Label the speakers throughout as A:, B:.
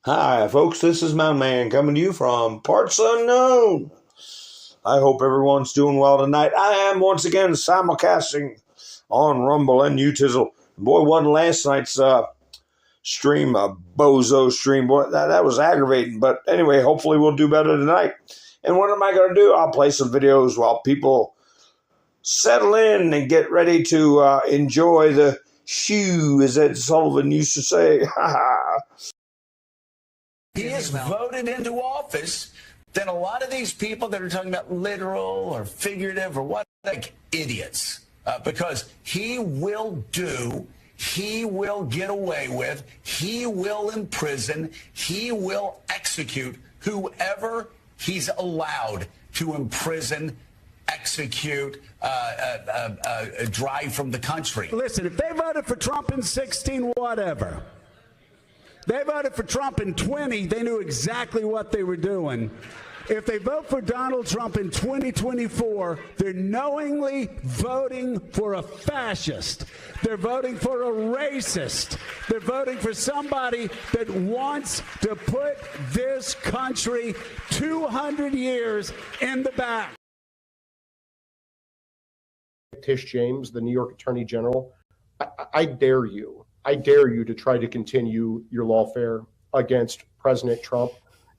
A: Hi, folks. This is my man coming to you from parts unknown. I hope everyone's doing well tonight. I am once again simulcasting on Rumble and Utizzle. Boy, wasn't last night's stream a bozo stream? Boy, that was aggravating. But anyway, hopefully we'll do better tonight. And what am I going to do? I'll play some videos while people settle in and get ready to enjoy the shoe, as Ed Sullivan used to say.
B: He is voted into office, then a lot of these people that are talking about literal or figurative or what, like idiots, because he will get away with, he will imprison, he will execute whoever he's allowed to imprison, execute, drive from the country.
C: Listen, if they voted for Trump in 16, whatever. They voted for Trump in 20, they knew exactly what they were doing. If they vote for Donald Trump in 2024, they're knowingly voting for a fascist. They're voting for a racist. They're voting for somebody that wants to put this country 200 years in the back.
D: Tish James, the New York Attorney General, I dare you. I dare you to try to continue your lawfare against President Trump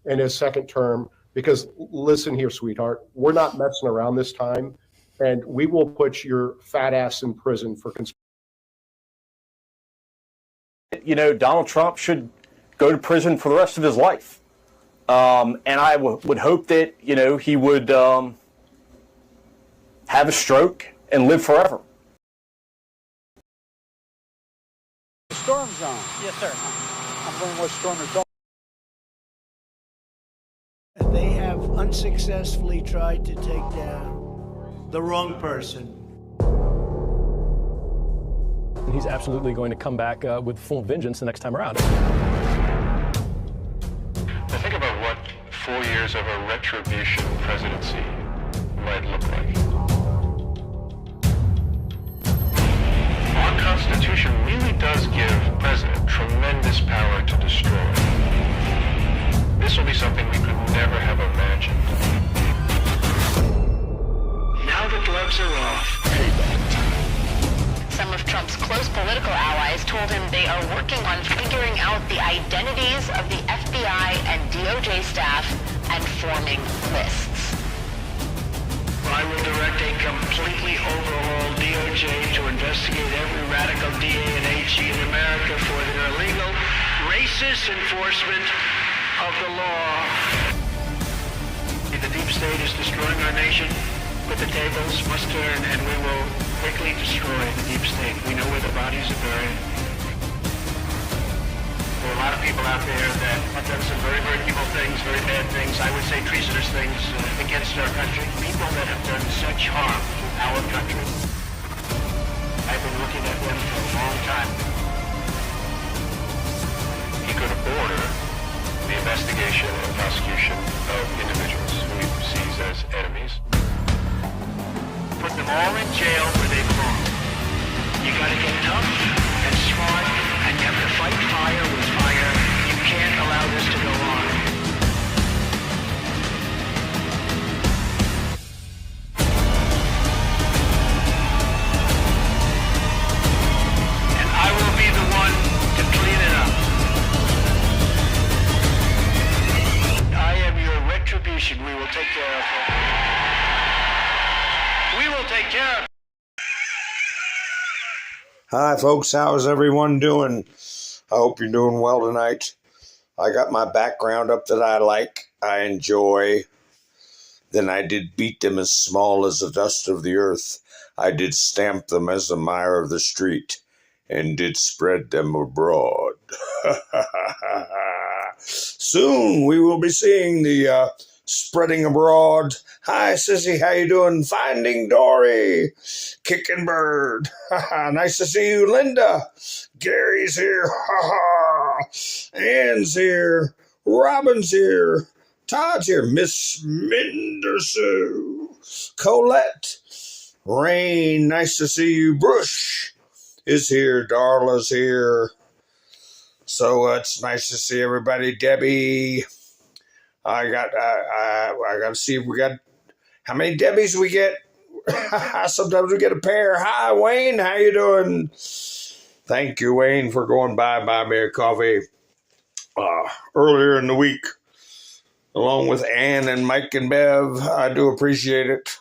D: in his second term, because listen here, sweetheart, we're not messing around this time, and we will put your fat ass in prison for conspiracy.
E: You know, Donald Trump should go to prison for the rest of his life. And I would hope that, you know, he would have a stroke and live forever.
F: Storm zone. Yes, sir. I'm going to what storm is going. They have unsuccessfully tried to take down the wrong person.
G: And he's absolutely going to come back with full vengeance the next time around.
H: Now think about what 4 years of a retribution presidency might look like. Our Constitution really does give President tremendous power to destroy. This will be something we could never have imagined.
I: Now the gloves are off. Payback time.
J: Some of Trump's close political allies told him they are working on figuring out the identities of the FBI and DOJ staff and forming lists.
I: I will direct a completely overhauled DOJ to investigate every radical DA and HE in America for their illegal, racist enforcement of the law. The deep state is destroying our nation, but the tables must turn, and we will quickly destroy the deep state. We know where the bodies are buried. There are a lot of people out there that have done some very, very evil things, very bad things, I would say treasonous things against our country. People that have done such harm to our country. I've been looking at them for a long time.
H: He could order the investigation and prosecution of individuals who he sees as enemies.
I: Put them all in jail where they belong. You gotta get tough and smart, and you have to fight fire with fire. You can't allow this to go on. And I will be the one to clean it up. I am your retribution. We will take care of it. We will take care of it.
A: Hi, folks. How's everyone doing? I hope you're doing well tonight. I got my background up that I like, I enjoy. Then I did beat them as small as the dust of the earth. I did stamp them as the mire of the street, and did spread them abroad. Soon we will be seeing the spreading abroad. Hi, Sissy, how you doing? Finding Dory, Kicking Bird. Nice to see you, Linda. Gary's here. Ann's here. Robin's here. Todd's here. Miss Mindersue. Colette. Rain, nice to see you. Brush is here. Darla's here. So it's nice to see everybody. Debbie, I got to see if we got how many Debbies we get. Sometimes we get a pair. Hi, Wayne. How you doing? Thank you, Wayne, for going by me a coffee earlier in the week, along with Ann and Mike and Bev. I do appreciate it.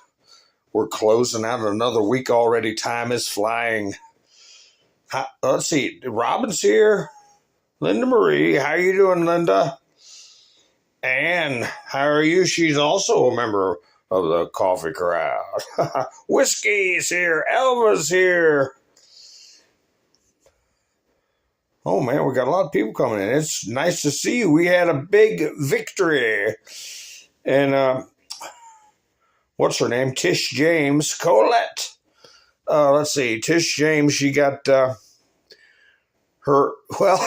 A: We're closing out another week already. Time is flying. Let's see. Robin's here. Linda Marie. How you doing, Linda? Ann, how are you? She's also a member of the coffee crowd. Whiskey's here. Elva's here. Oh, man, we got a lot of people coming in. It's nice to see you. We had a big victory. And what's her name? Tish James. Colette. Let's see. Tish James, she got her, well,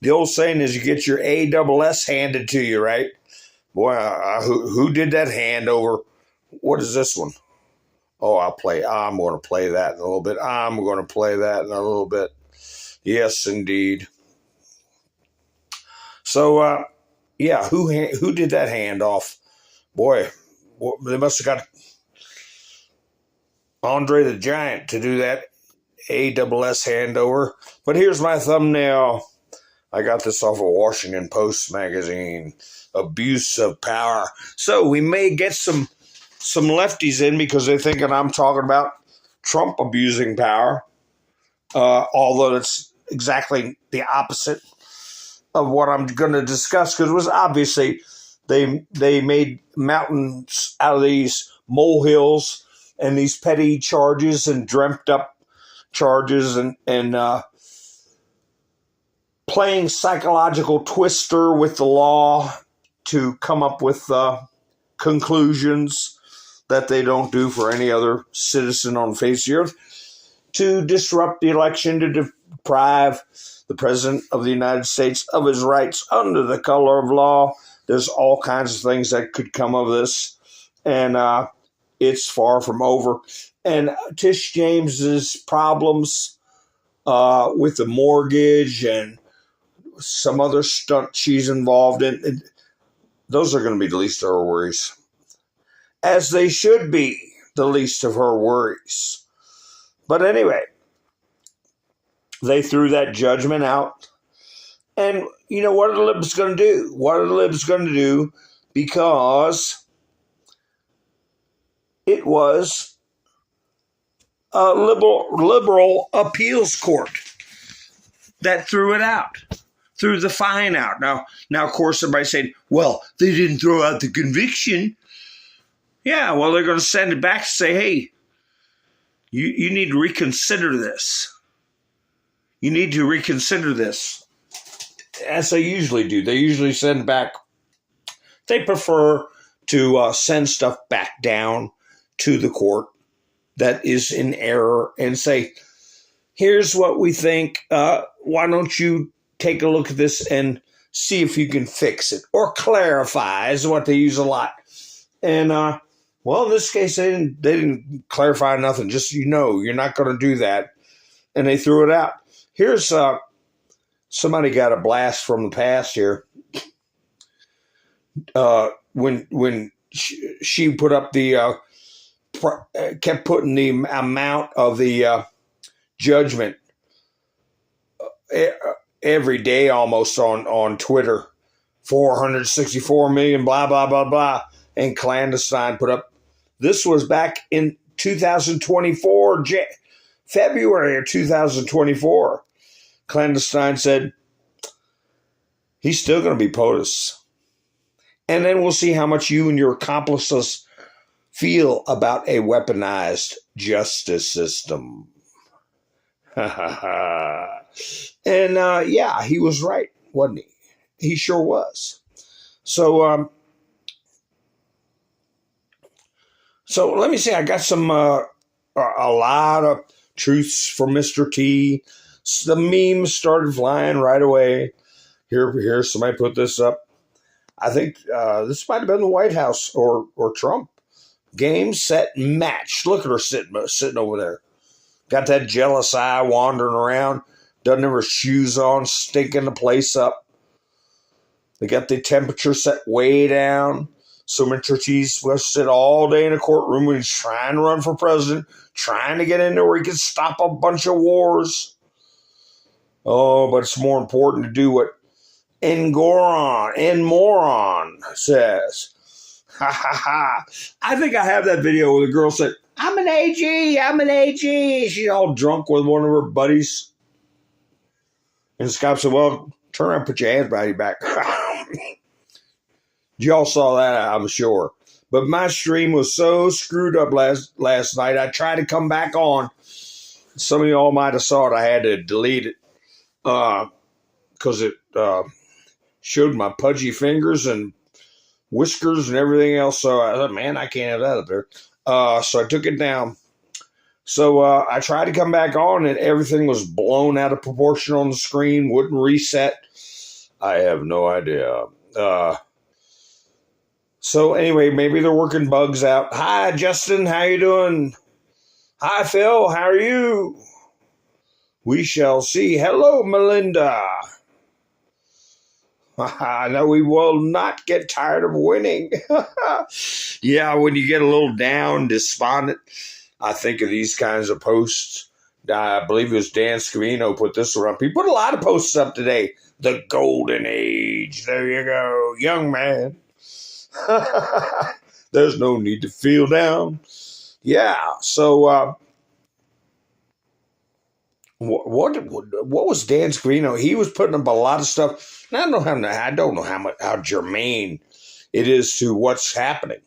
A: the old saying is you get your ASS handed to you, right? Boy, who did that hand over? What is this one? Oh, I'm going to play that in a little bit. I'm going to play that in a little bit. Yes, indeed. So, yeah, who did that handoff? Boy, they must have got Andre the Giant to do that ASS handover. But here's my thumbnail. I got this off of Washington Post magazine. Abuse of power. So we may get some lefties in because they're thinking I'm talking about Trump abusing power, although it's exactly the opposite of what I'm going to discuss, because it was obviously they made mountains out of these molehills and these petty charges and dreamt up charges and playing psychological twister with the law to come up with conclusions that they don't do for any other citizen on the face of the earth, to disrupt the election, to deprive the President of the United States of his rights under the color of law. There's all kinds of things that could come of this, and it's far from over. And Tish James's problems with the mortgage and some other stunt she's involved in, those are going to be the least of her worries. As they should be the least of her worries. But anyway, they threw that judgment out. And you know, what are the libs going to do? What are the libs going to do? Because it was a liberal appeals court that threw it out. Threw the fine out. Now, of course, everybody's saying, well, they didn't throw out the conviction. Yeah, well, they're going to send it back and say, hey, you need to reconsider this. You need to reconsider this. As they usually do. They usually send back. They prefer to send stuff back down to the court that is in error and say, here's what we think. Why don't you take a look at this and see if you can fix it or clarify is what they use a lot. And, well, in this case, they didn't clarify nothing. Just, you're not going to do that. And they threw it out. Here's somebody got a blast from the past here. When she put up the, kept putting the amount of the judgment every day almost on Twitter, 464 million, blah, blah, blah, blah. And Clandestine put up, this was back in 2024, February of 2024. Clandestine said, he's still going to be POTUS. And then we'll see how much you and your accomplices feel about a weaponized justice system. And yeah, he was right, wasn't he? He sure was. So let me see. I got some a lot of truths from Mr. T. The memes started flying right away. Here, somebody put this up. I think this might have been the White House or Trump. Game, set, match. Look at her sitting over there. Got that jealous eye wandering around. doesn't have her shoes on, stinking the place up. They got the temperature set way down. So Mr. Ortiz will sit all day in a courtroom when he's trying to run for president, trying to get in there where he can stop a bunch of wars. Oh, but it's more important to do what Moron says. Ha ha ha. I think I have that video where the girl said, I'm an AG. She's all drunk with one of her buddies. And the cop said, well, turn around and put your hands behind your back. Y'all saw that, I'm sure. But my stream was so screwed up last night, I tried to come back on. Some of y'all might have saw it. I had to delete it because it showed my pudgy fingers and whiskers and everything else. So I thought, man, I can't have that up there. So I took it down. So I tried to come back on, and everything was blown out of proportion on the screen, wouldn't reset. I have no idea. So anyway, maybe they're working bugs out. Hi, Justin. How you doing? Hi, Phil. How are you? We shall see. Hello, Melinda. No, we will not get tired of winning. Yeah, when you get a little down, despondent, I think of these kinds of posts. I believe it was Dan Scavino put this around. He put a lot of posts up today. The golden age. There you go, young man. There's no need to feel down. Yeah, so what was Dan Scavino? He was putting up a lot of stuff. And I don't know how germane it is to what's happening.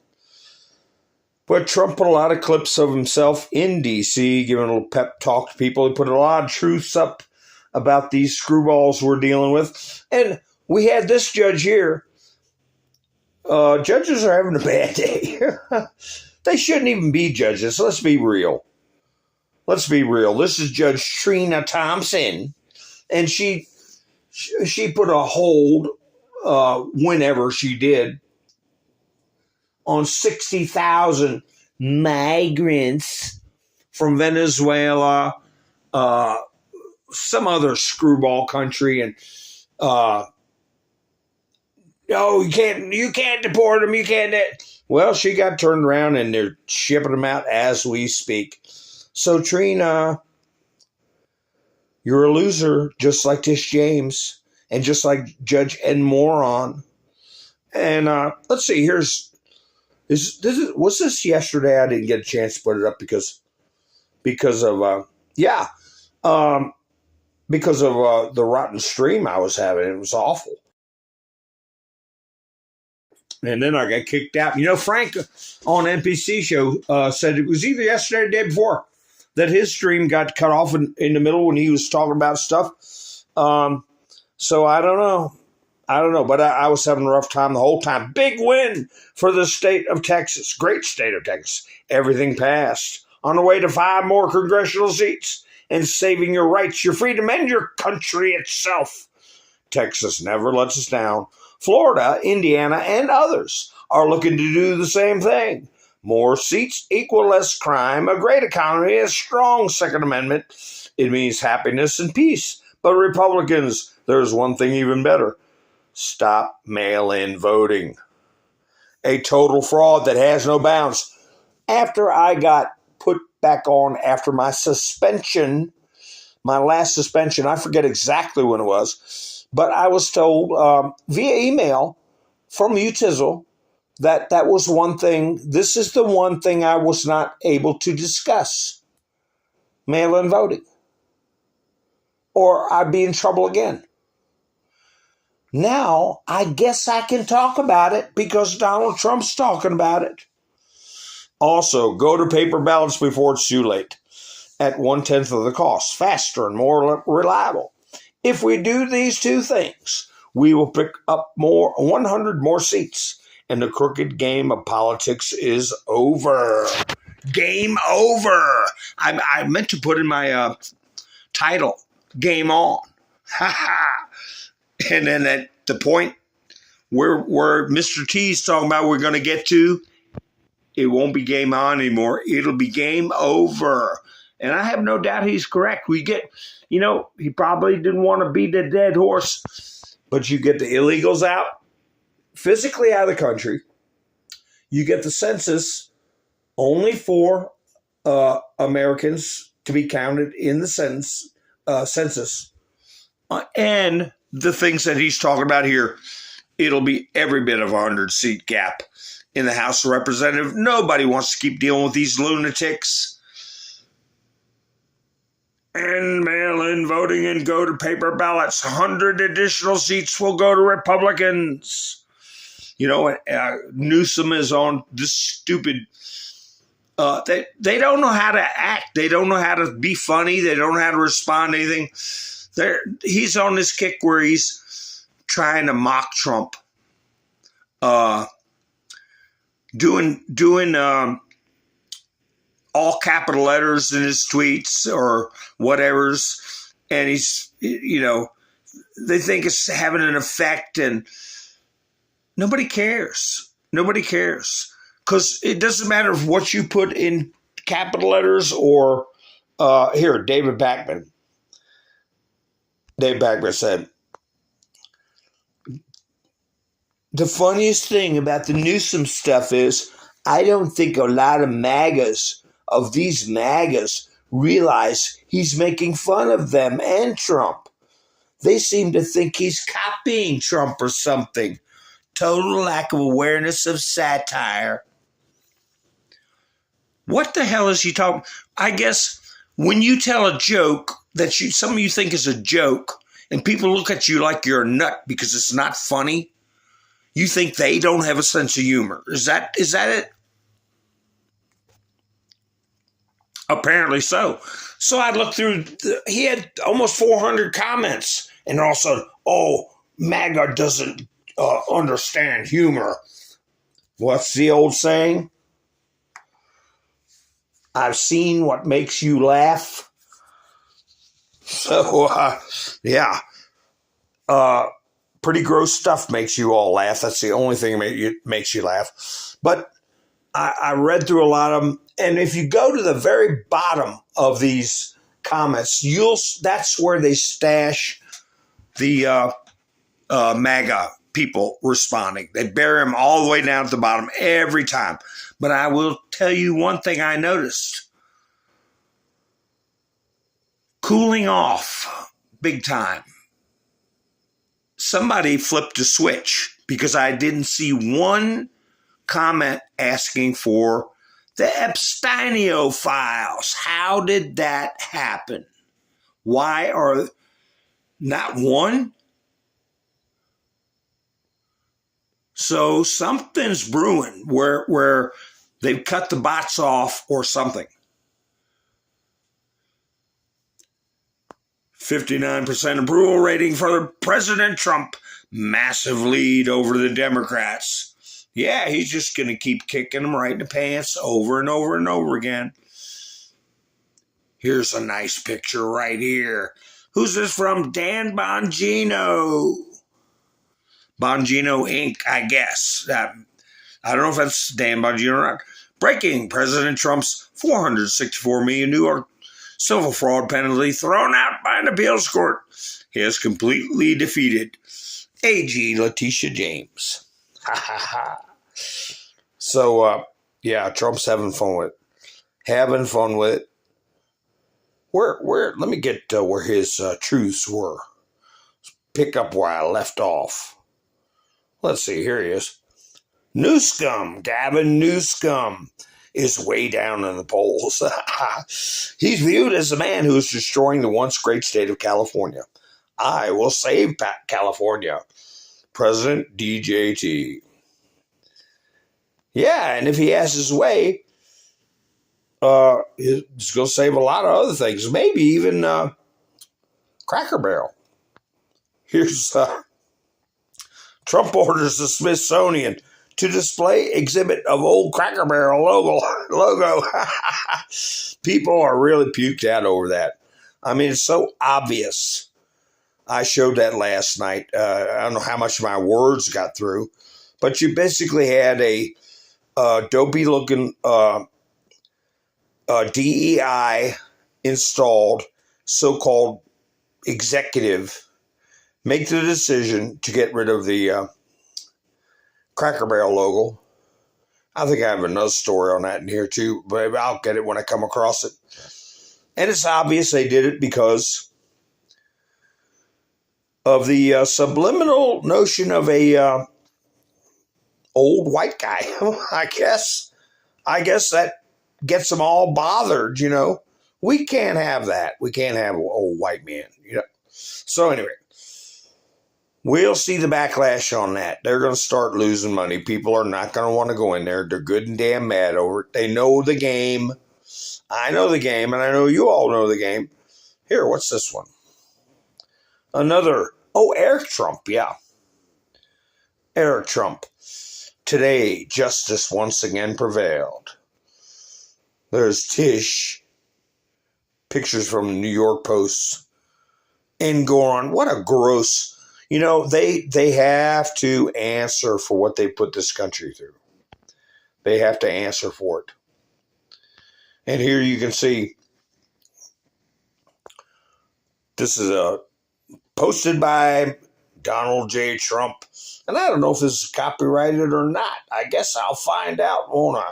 A: But Trump put a lot of clips of himself in D.C., giving a little pep talk to people. He put a lot of truths up about these screwballs we're dealing with. And we had this judge here. Judges are having a bad day. They shouldn't even be judges. Let's be real. This is Judge Trina Thompson. And she put a hold, whenever she did, on 60,000 migrants from Venezuela, some other screwball country, and you can't deport them, you can't. Well, she got turned around and they're shipping them out as we speak. So Trina, you're a loser, just like Tish James, and just like Judge Ed Moron. And let's see, was this yesterday? I didn't get a chance to put it up because of the rotten stream I was having. It was awful. And then I got kicked out. Frank on NPC show said it was either yesterday or the day before that his stream got cut off in the middle when he was talking about stuff. So I don't know. But I was having a rough time the whole time. Big win for the state of Texas. Great state of Texas. Everything passed. On the way to 5 more congressional seats and saving your rights, your freedom, and your country itself. Texas never lets us down. Florida, Indiana, and others are looking to do the same thing. More seats equal less crime, a great economy, a strong Second Amendment. It means happiness and peace. But Republicans, there's one thing even better. Stop mail-in voting. A total fraud that has no bounds. After I got put back on after my suspension, my last suspension, I forget exactly when it was, but I was told via email from UTIZL that was one thing. This is the one thing I was not able to discuss. Mail-in voting. Or I'd be in trouble again. Now, I guess I can talk about it because Donald Trump's talking about it. Also, go to paper ballots before it's too late. At 1/10 of the cost. Faster and more reliable. If we do these two things, we will pick up 100 more seats, and the crooked game of politics is over. Game over. I meant to put in my title, Game On. And then at the point where Mr. T's talking about we're going to get to, it won't be game on anymore. It'll be game over. And I have no doubt he's correct. We get, he probably didn't want to beat a dead horse, but you get the illegals out, physically out of the country. You get the census only for Americans to be counted in the census. And the things that he's talking about here, it'll be every bit of a 100-seat gap in the House of Representatives. Nobody wants to keep dealing with these lunatics. And mail-in voting and go to paper ballots. 100 additional seats will go to Republicans. Newsome is on this stupid. They don't know how to act. They don't know how to be funny. They don't know how to respond to anything. He's on this kick where he's trying to mock Trump. Doing all capital letters in his tweets or whatever's, and he's, they think it's having an effect, and nobody cares. Nobody cares, because it doesn't matter what you put in capital letters or here, David Backman. Dave Backman said, the funniest thing about the Newsome stuff is I don't think a lot of these MAGAs realize he's making fun of them and Trump. They seem to think he's copying Trump or something. Total lack of awareness of satire. What the hell is he talking? I guess when you tell a joke that some of you think is a joke, and people look at you like you're a nut because it's not funny, you think they don't have a sense of humor. Is that it? Apparently so. So I looked through, he had almost 400 comments, and all of a sudden, MAGA doesn't understand humor. What's the old saying? I've seen what makes you laugh. So, yeah. Pretty gross stuff makes you all laugh. That's the only thing that makes you laugh. But I read through a lot of them. And if you go to the very bottom of these comments, that's where they stash the MAGA people responding. They bury them all the way down at the bottom every time. But I will tell you one thing I noticed. Cooling off big time. Somebody flipped a switch because I didn't see one comment asking for the Epsteinio files. How did that happen? Why are not one? So something's brewing where they've cut the bots off or something. 59% approval rating for President Trump. Massive lead over the Democrats. Yeah, he's just going to keep kicking them right in the pants over and over and over again. Here's a nice picture right here. Who's this from? Dan Bongino. Bongino Inc., I guess. I don't know if that's Dan Bongino or not. Breaking: President Trump's $464 million New York civil fraud penalty thrown out by an appeals court. He has completely defeated AG Letitia James. Ha ha ha. So, yeah, Trump's having fun with it. Let me get where his truths were. Pick up where I left off. Let's see, here he is. Newsome, Gavin Newsome, is way down in the polls. He's viewed as the man who is destroying the once great state of California. I will save California. President DJT. Yeah, and if he has his way, he's going to save a lot of other things. Maybe even Cracker Barrel. Here's Trump orders the Smithsonian to display exhibit of old Cracker Barrel logo. People are really puked out over that. I mean, it's so obvious. I showed that last night. I don't know how much of my words got through, but you basically had a dopey-looking DEI installed so-called executive make the decision to get rid of the Cracker Barrel logo. I think I have another story on that in here too, but I'll get it when I come across it. And it's obvious they did it because of the subliminal notion of a old white guy. I guess that gets them all bothered, you know. We can't have that. We can't have an old white man, you know. So anyway, we'll see the backlash on that. They're going to start losing money. People are not going to want to go in there. They're good and damn mad over it. They know the game. I know the game, and I know you all know the game. Here, what's this one? Another. Oh, Eric Trump, yeah. Eric Trump. Today, justice once again prevailed. There's Tish. Pictures from the New York Post. And go on. What a gross. You know, they have to answer for what they put this country through. They have to answer for it. And here you can see, this is posted by Donald J. Trump. And I don't know if this is copyrighted or not. I guess I'll find out, won't I?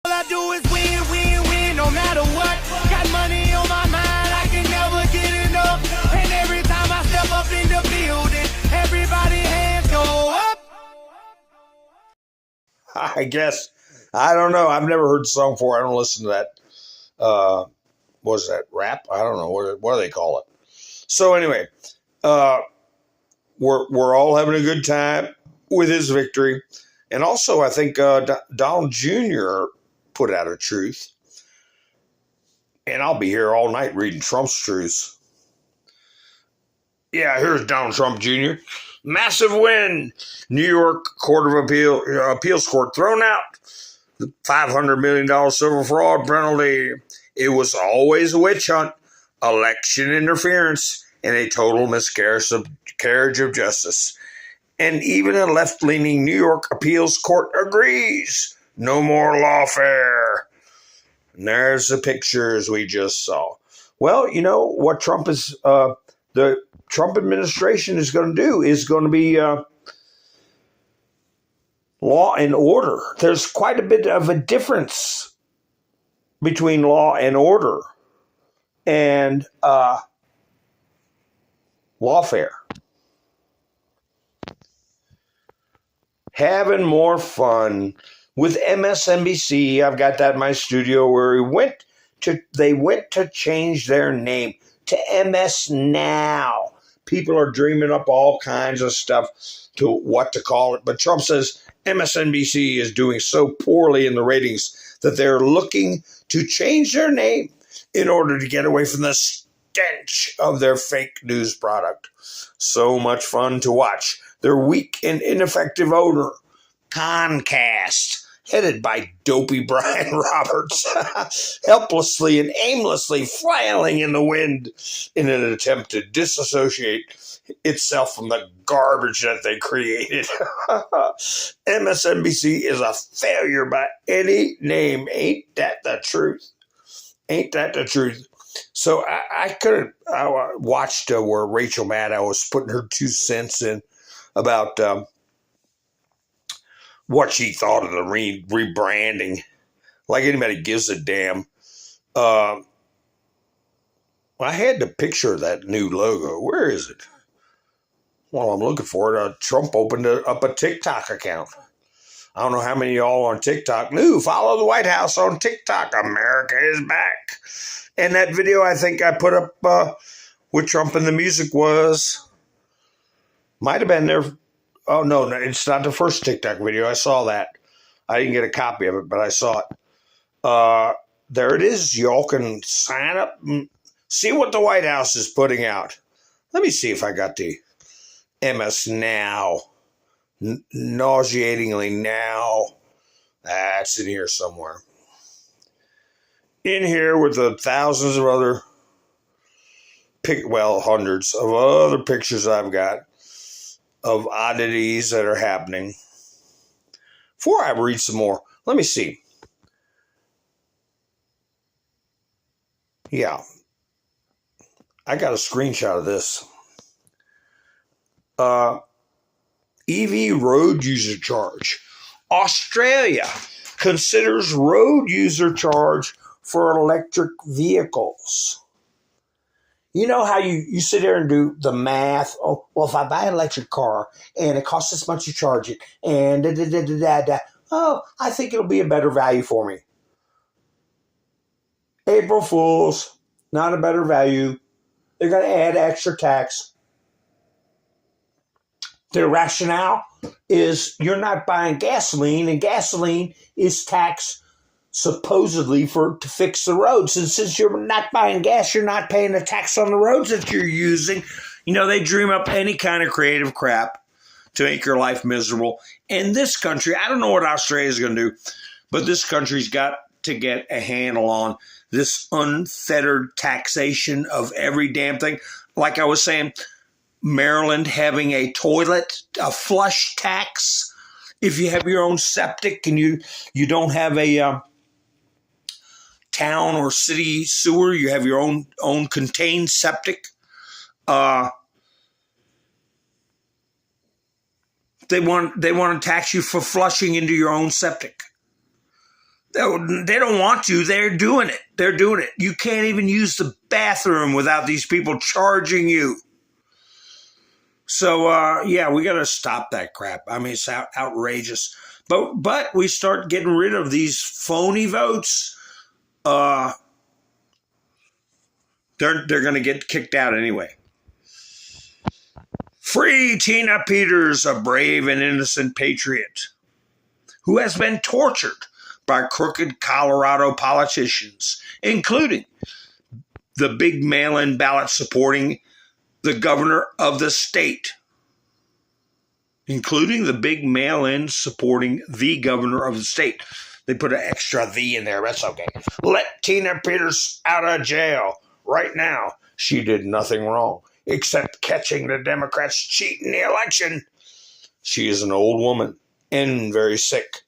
K: All I do is win, win, win, no matter what. Got money on my mind, I can never get enough. And every time I step up in the building, everybody hands go up.
A: I guess. I don't know. I've never heard the song before. I don't listen to that. What is that? Rap? I don't know. What do they call it? So anyway, we're all having a good time with his victory. And also, I think Donald Jr. put out a truth. And I'll be here all night reading Trump's truths. Yeah, here's Donald Trump Jr. Massive win. New York Court of Appeals Court thrown out. The $500 million civil fraud penalty. It was always a witch hunt, election interference, and a total miscarriage of justice. And even a left-leaning New York appeals court agrees. No more lawfare. And there's the pictures we just saw. Well, you know what Trump is, the Trump administration is going to do is going to be law and order. There's quite a bit of a difference between law and order and lawfare. Having more fun with MSNBC. I've got that in my studio where they went to change their name to MS Now. People are dreaming up all kinds of stuff to what to call it. But Trump says MSNBC is doing so poorly in the ratings that they're looking to change their name in order to get away from the stench of their fake news product. So much fun to watch. Their weak and ineffective owner, Comcast, headed by dopey Brian Roberts, helplessly and aimlessly flailing in the wind in an attempt to disassociate itself from the garbage that they created. MSNBC is a failure by any name. Ain't that the truth? Ain't that the truth? So I watched where Rachel Maddow was putting her 2 cents in about what she thought of the rebranding. Like anybody gives a damn. I had the picture of that new logo. Where is it? Well, I'm looking for it. Trump opened up a TikTok account. I don't know how many of y'all on TikTok knew. Follow the White House on TikTok. America is back. And that video I think I put up with Trump and the music might have been there. Oh, no, it's not the first TikTok video. I saw that. I didn't get a copy of it, but I saw it. There it is. Y'all can sign up and see what the White House is putting out. Let me see if I got the MS Now. Nauseatingly Now. That's in here somewhere. In here with the thousands of other, hundreds of other pictures I've got of oddities that are happening. Before I read some more, let me see. Yeah. I got a screenshot of this. EV road user charge. Australia considers road user charge for electric vehicles. You know how you sit there and do the math? Oh, well, if I buy an electric car and it costs this much to charge it, and oh, I think it'll be a better value for me. April Fools, not a better value. They're going to add extra tax. Their rationale is you're not buying gasoline, and gasoline is taxed supposedly to fix the roads. And since you're not buying gas, you're not paying the tax on the roads that you're using. You know, they dream up any kind of creative crap to make your life miserable. And this country, I don't know what Australia's going to do, but this country's got to get a handle on this unfettered taxation of every damn thing. Like I was saying, Maryland having a flush tax. If you have your own septic and you don't have a town or city sewer, you have your own contained septic. They want to tax you for flushing into your own septic. They don't want to. They're doing it. They're doing it. You can't even use the bathroom without these people charging you. So, yeah, we got to stop that crap. I mean, it's outrageous. But we start getting rid of these phony votes. They're going to get kicked out anyway. Free Tina Peters, a brave and innocent patriot who has been tortured by crooked Colorado politicians, including the big mail-in ballot supporting the governor of the state. Including the big mail-in supporting the governor of the state. They put an extra "the" in there. That's okay. Let Tina Peters out of jail right now. She did nothing wrong except catching the Democrats cheating the election. She is an old woman and very sick.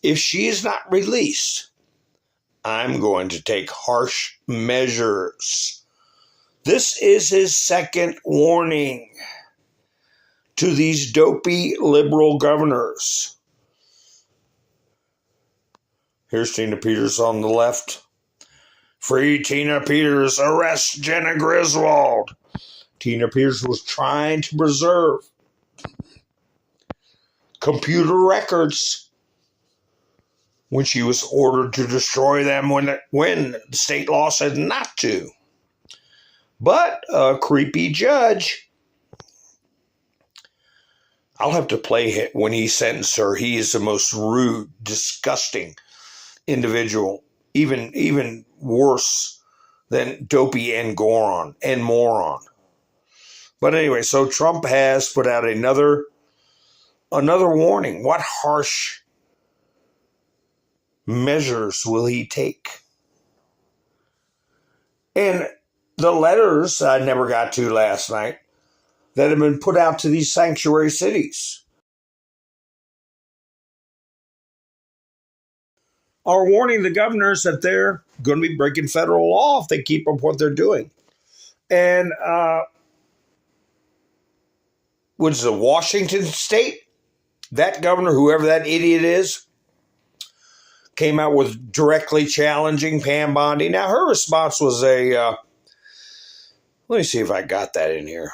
A: If she is not released, I'm going to take harsh measures. This is his second warning to these dopey liberal governors. Here's Tina Peters on the left. Free Tina Peters, arrest Jenna Griswold. Tina Peters was trying to preserve computer records when she was ordered to destroy them when the state law said not to. But a creepy judge, I'll have to play it when he sentenced her. He is the most rude, disgusting individual, even worse than dopey and moron. But anyway, so Trump has put out another warning. What harsh measures will he take? And the letters I never got to last night that have been put out to these sanctuary cities are warning the governors that they're going to be breaking federal law if they keep up what they're doing. And was the Washington state, that governor, whoever that idiot is, came out with directly challenging Pam Bondi. Now, her response was let me see if I got that in here.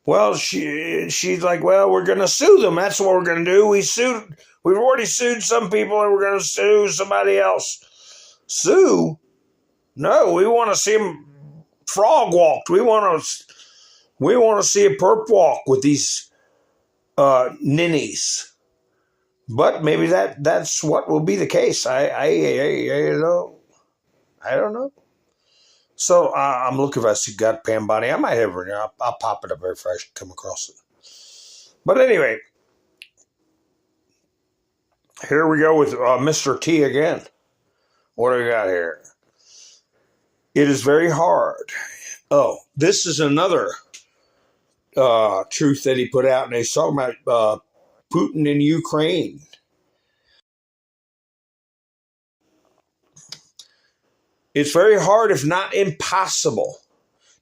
A: Well, she's like, well, we're going to sue them. That's what we're going to do. We've already sued some people, and we're going to sue somebody else. Sue? No, we want to see them frog walked. We want to see a perp walk with these ninnies. But maybe that's what will be the case. I don't know. So I'm looking if I got Pam Bondi. I might have her now. I'll pop it up if I come across it. But anyway, here we go with Mr. T again. What do we got here? It is very hard. Oh, this is another truth that he put out, and he's talking about Putin in Ukraine. It's very hard, if not impossible,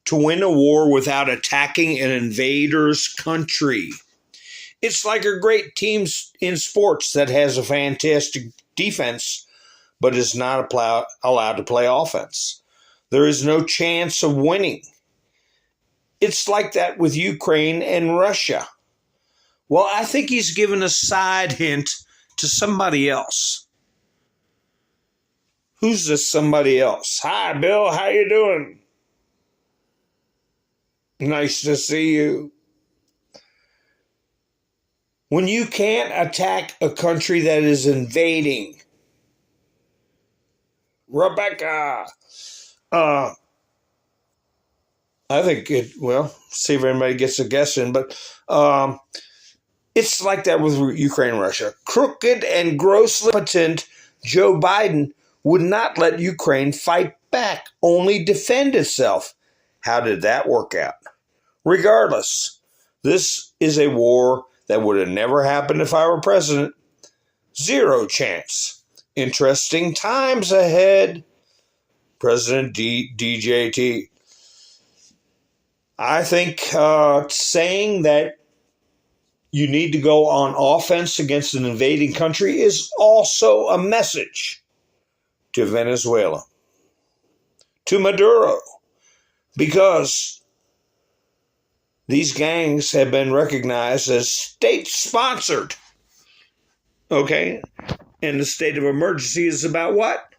A: to win a war without attacking an invader's country. It's like a great team in sports that has a fantastic defense but is not allowed to play offense. There is no chance of winning. It's like that with Ukraine and Russia. Well, I think he's given a side hint to somebody else. Who's this somebody else? Hi, Bill. How you doing? Nice to see you. When you can't attack a country that is invading, Rebecca, I think see if anybody gets a guess in, but it's like that with Ukraine and Russia. Crooked and grossly impotent Joe Biden would not let Ukraine fight back, only defend itself. How did that work out? Regardless, this is a war that would have never happened if I were president. Zero chance. Interesting times ahead. President DJT. I think saying that you need to go on offense against an invading country is also a message to Venezuela, to Maduro, because these gangs have been recognized as state-sponsored. Okay? And the state of emergency is about what?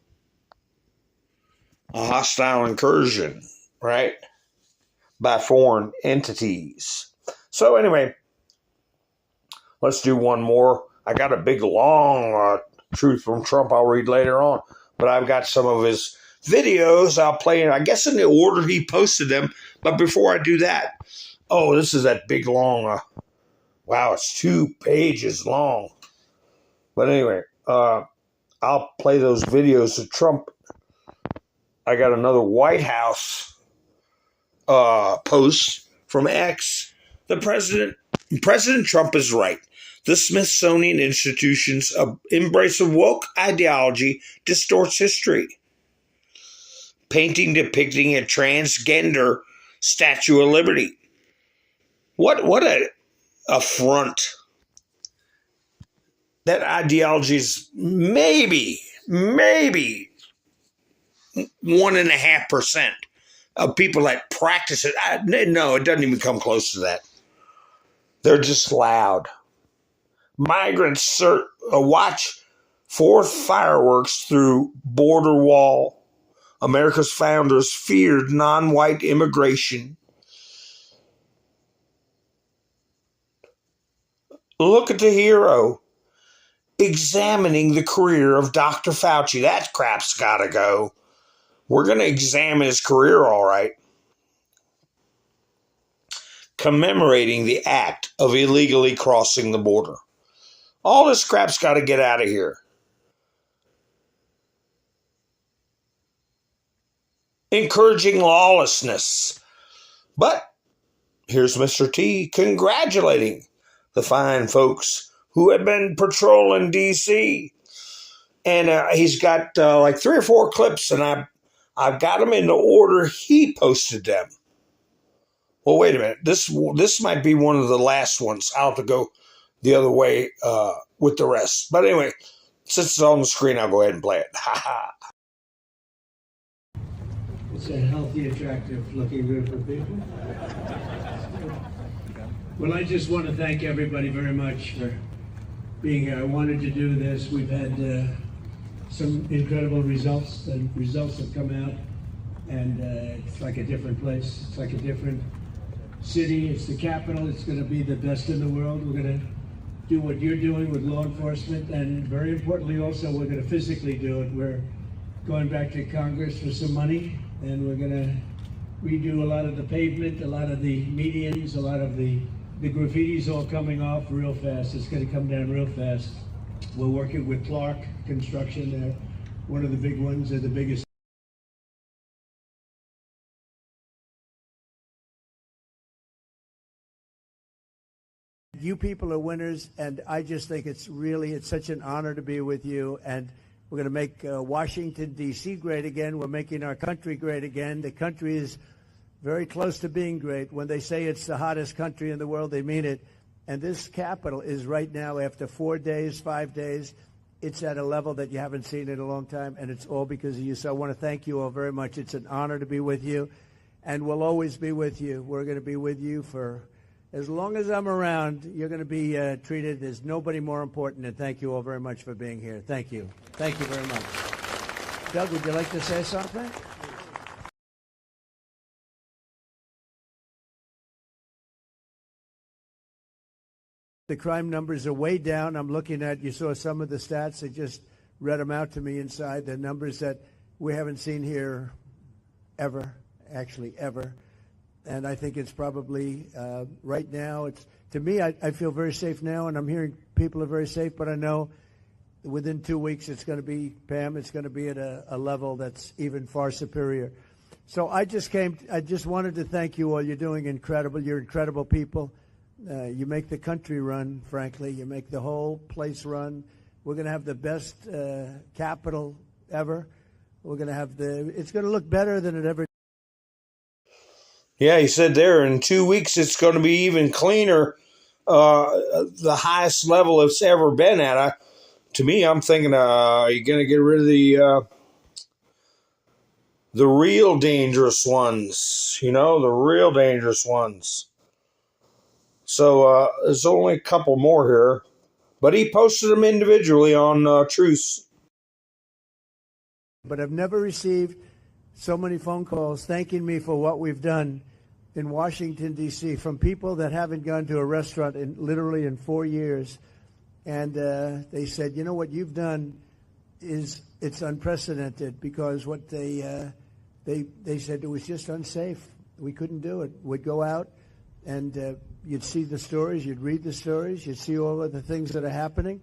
A: A hostile incursion, right? By foreign entities. So anyway, let's do one more. I got a big, long truth from Trump I'll read later on. But I've got some of his videos I'll play, I guess in the order he posted them. But before I do that, this is that big, long, wow, it's 2 pages long. But anyway, I'll play those videos of Trump. I got another White House post from X. President Trump is right. The Smithsonian Institution's embrace of woke ideology distorts history. Painting depicting a transgender Statue of Liberty. What a affront. That ideology is maybe 1.5% of people that practice it. No, it doesn't even come close to that. They're just loud. Migrants watch 4th fireworks through border wall. America's founders feared non-white immigration. Look at the hero examining the career of Dr. Fauci. That crap's got to go. We're going to examine his career, all right. Commemorating the act of illegally crossing the border. All this crap's got to get out of here. Encouraging lawlessness. But here's Mr. T congratulating the fine folks who have been patrolling D.C. And he's got like 3 or 4 clips, and I've got them in the order he posted them. Well, wait a minute. This might be one of the last ones. I'll have to go the other way with the rest. But anyway, since it's on the screen, I'll go ahead and play it. Ha ha.
L: It's a healthy, attractive looking group of people. Well, I just want to thank everybody very much for being here. I wanted to do this. We've had some incredible results. The results have come out, and it's like a different place. It's like a different city. It's the capital. It's going to be the best in the world. We're going to do what you're doing with law enforcement, and very importantly also, we're going to physically do it. We're going back to Congress for some money, and we're going to redo a lot of the pavement, a lot of the medians, a lot of the graffiti's all coming off real fast. It's going to come down real fast. We're working with Clark Construction. They're one of the big ones. They're the biggest. You people are winners, and I just think it's such an honor to be with you. And
F: We're going to make Washington, D.C. great again. We're making our country great again. The country is very close to being great. When they say it's the hottest country in the world, they mean it. And this capital is right now, after 4 days, 5 days, it's at a level that you haven't seen in a long time, and it's all because of you. So I want to thank you all very much. It's an honor to be with you, and we'll always be with you. We're going to be with you for as long as I'm around. You're going to be treated as nobody more important, and thank you all very much for being here. Thank you. Thank you very much. Doug, would you like to say something? The crime numbers are way down. I'm looking at, you saw some of the stats. They just read them out to me inside. The numbers that we haven't seen here ever, actually ever. And I think it's probably right now, it's to me, I feel very safe now, and I'm hearing people are very safe, but I know within 2 weeks it's going to be, Pam, it's going to be at a level that's even far superior. So I just wanted to thank you all. You're doing incredible. You're incredible people. You make the country run, frankly. You make the whole place run. We're going to have the best capital ever. We're going to have it's going to look better than it ever did.
A: Yeah, he said there in 2 weeks it's going to be even cleaner, the highest level it's ever been at. To me, I'm thinking, are you going to get rid of the real dangerous ones? You know, the real dangerous ones. So there's only a couple more here, but he posted them individually on Truce.
F: But I've never received so many phone calls thanking me for what we've done in Washington, D.C., from people that haven't gone to a restaurant literally in 4 years. And they said, you know, what you've done it's unprecedented, because what they said, it was just unsafe. We couldn't do it. We'd go out and you'd see the stories, you'd read the stories, you'd see all of the things that are happening.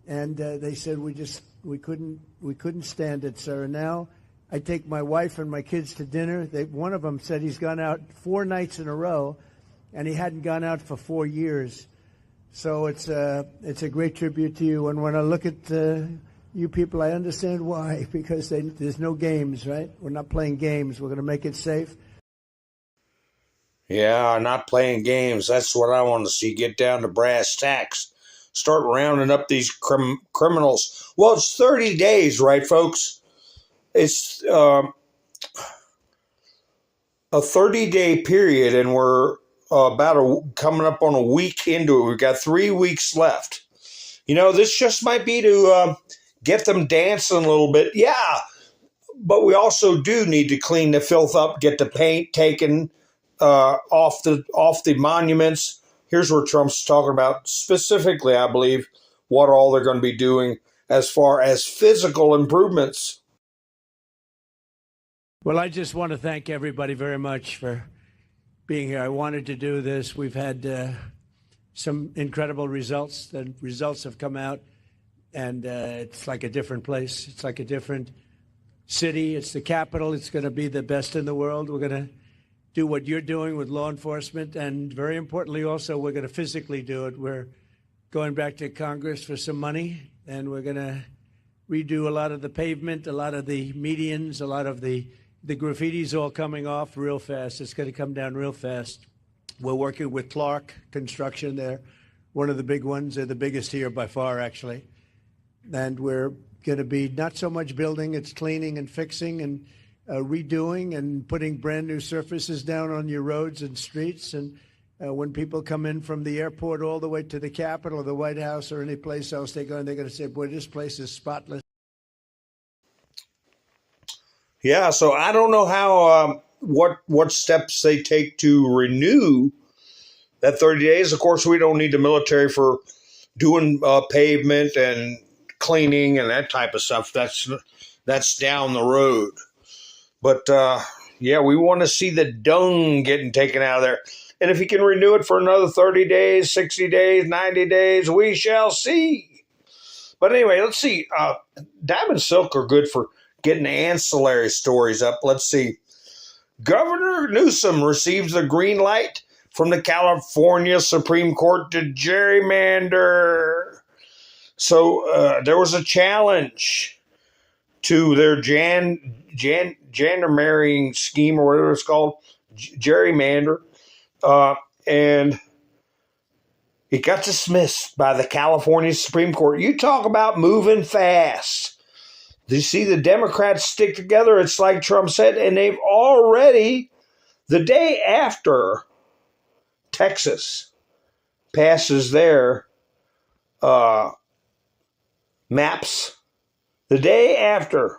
F: And they said, we couldn't stand it, sir. And now I take my wife and my kids to dinner. One of them said he's gone out 4 nights in a row, and he hadn't gone out for 4 years. So it's a great tribute to you. And when I look at you people, I understand why, because there's no games, right? We're not playing games. We're going to make it safe.
A: Yeah, not playing games. That's what I want to see. Get down to brass tacks. Start rounding up these criminals. Well, it's 30 days, right, folks? It's a 30-day period, and we're coming up on a week into it. We've got 3 weeks left. You know, this just might be to get them dancing a little bit. Yeah, but we also do need to clean the filth up, get the paint taken off the monuments. Here's where Trump's talking about specifically, I believe, what all they're going to be doing as far as physical improvements.
F: Well, I just want to thank everybody very much for being here. I wanted to do this. We've had some incredible results. The results have come out, and it's like a different place. It's like a different city. It's the capital. It's going to be the best in the world. We're going to do what you're doing with law enforcement, and very importantly also, we're going to physically do it. We're going back to Congress for some money, and we're going to redo a lot of the pavement, a lot of the medians, a lot of the graffiti's all coming off real fast. It's going to come down real fast. We're working with Clark Construction. They're one of the big ones. They're the biggest here by far, actually. And we're going to be not so much building, it's cleaning and fixing and redoing and putting brand new surfaces down on your roads and streets. And when people come in from the airport all the way to the Capitol or the White House or any place else they go, and they're going to say, boy, this place is spotless.
A: Yeah, so I don't know how what steps they take to renew that 30 days. Of course, we don't need the military for doing pavement and cleaning and that type of stuff. That's down the road. But, yeah, we want to see the dung getting taken out of there. And if he can renew it for another 30 days, 60 days, 90 days, we shall see. But anyway, let's see. Diamond Silk are good for getting ancillary stories up. Let's see. Governor Newsome receives the green light from the California Supreme Court to gerrymander. So there was a challenge to their gendermarrying scheme, or whatever it's called, gerrymander, and it got dismissed by the California Supreme Court. You talk about moving fast. Do you see the Democrats stick together? It's like Trump said, and they've already, the day after Texas passes their maps, the day after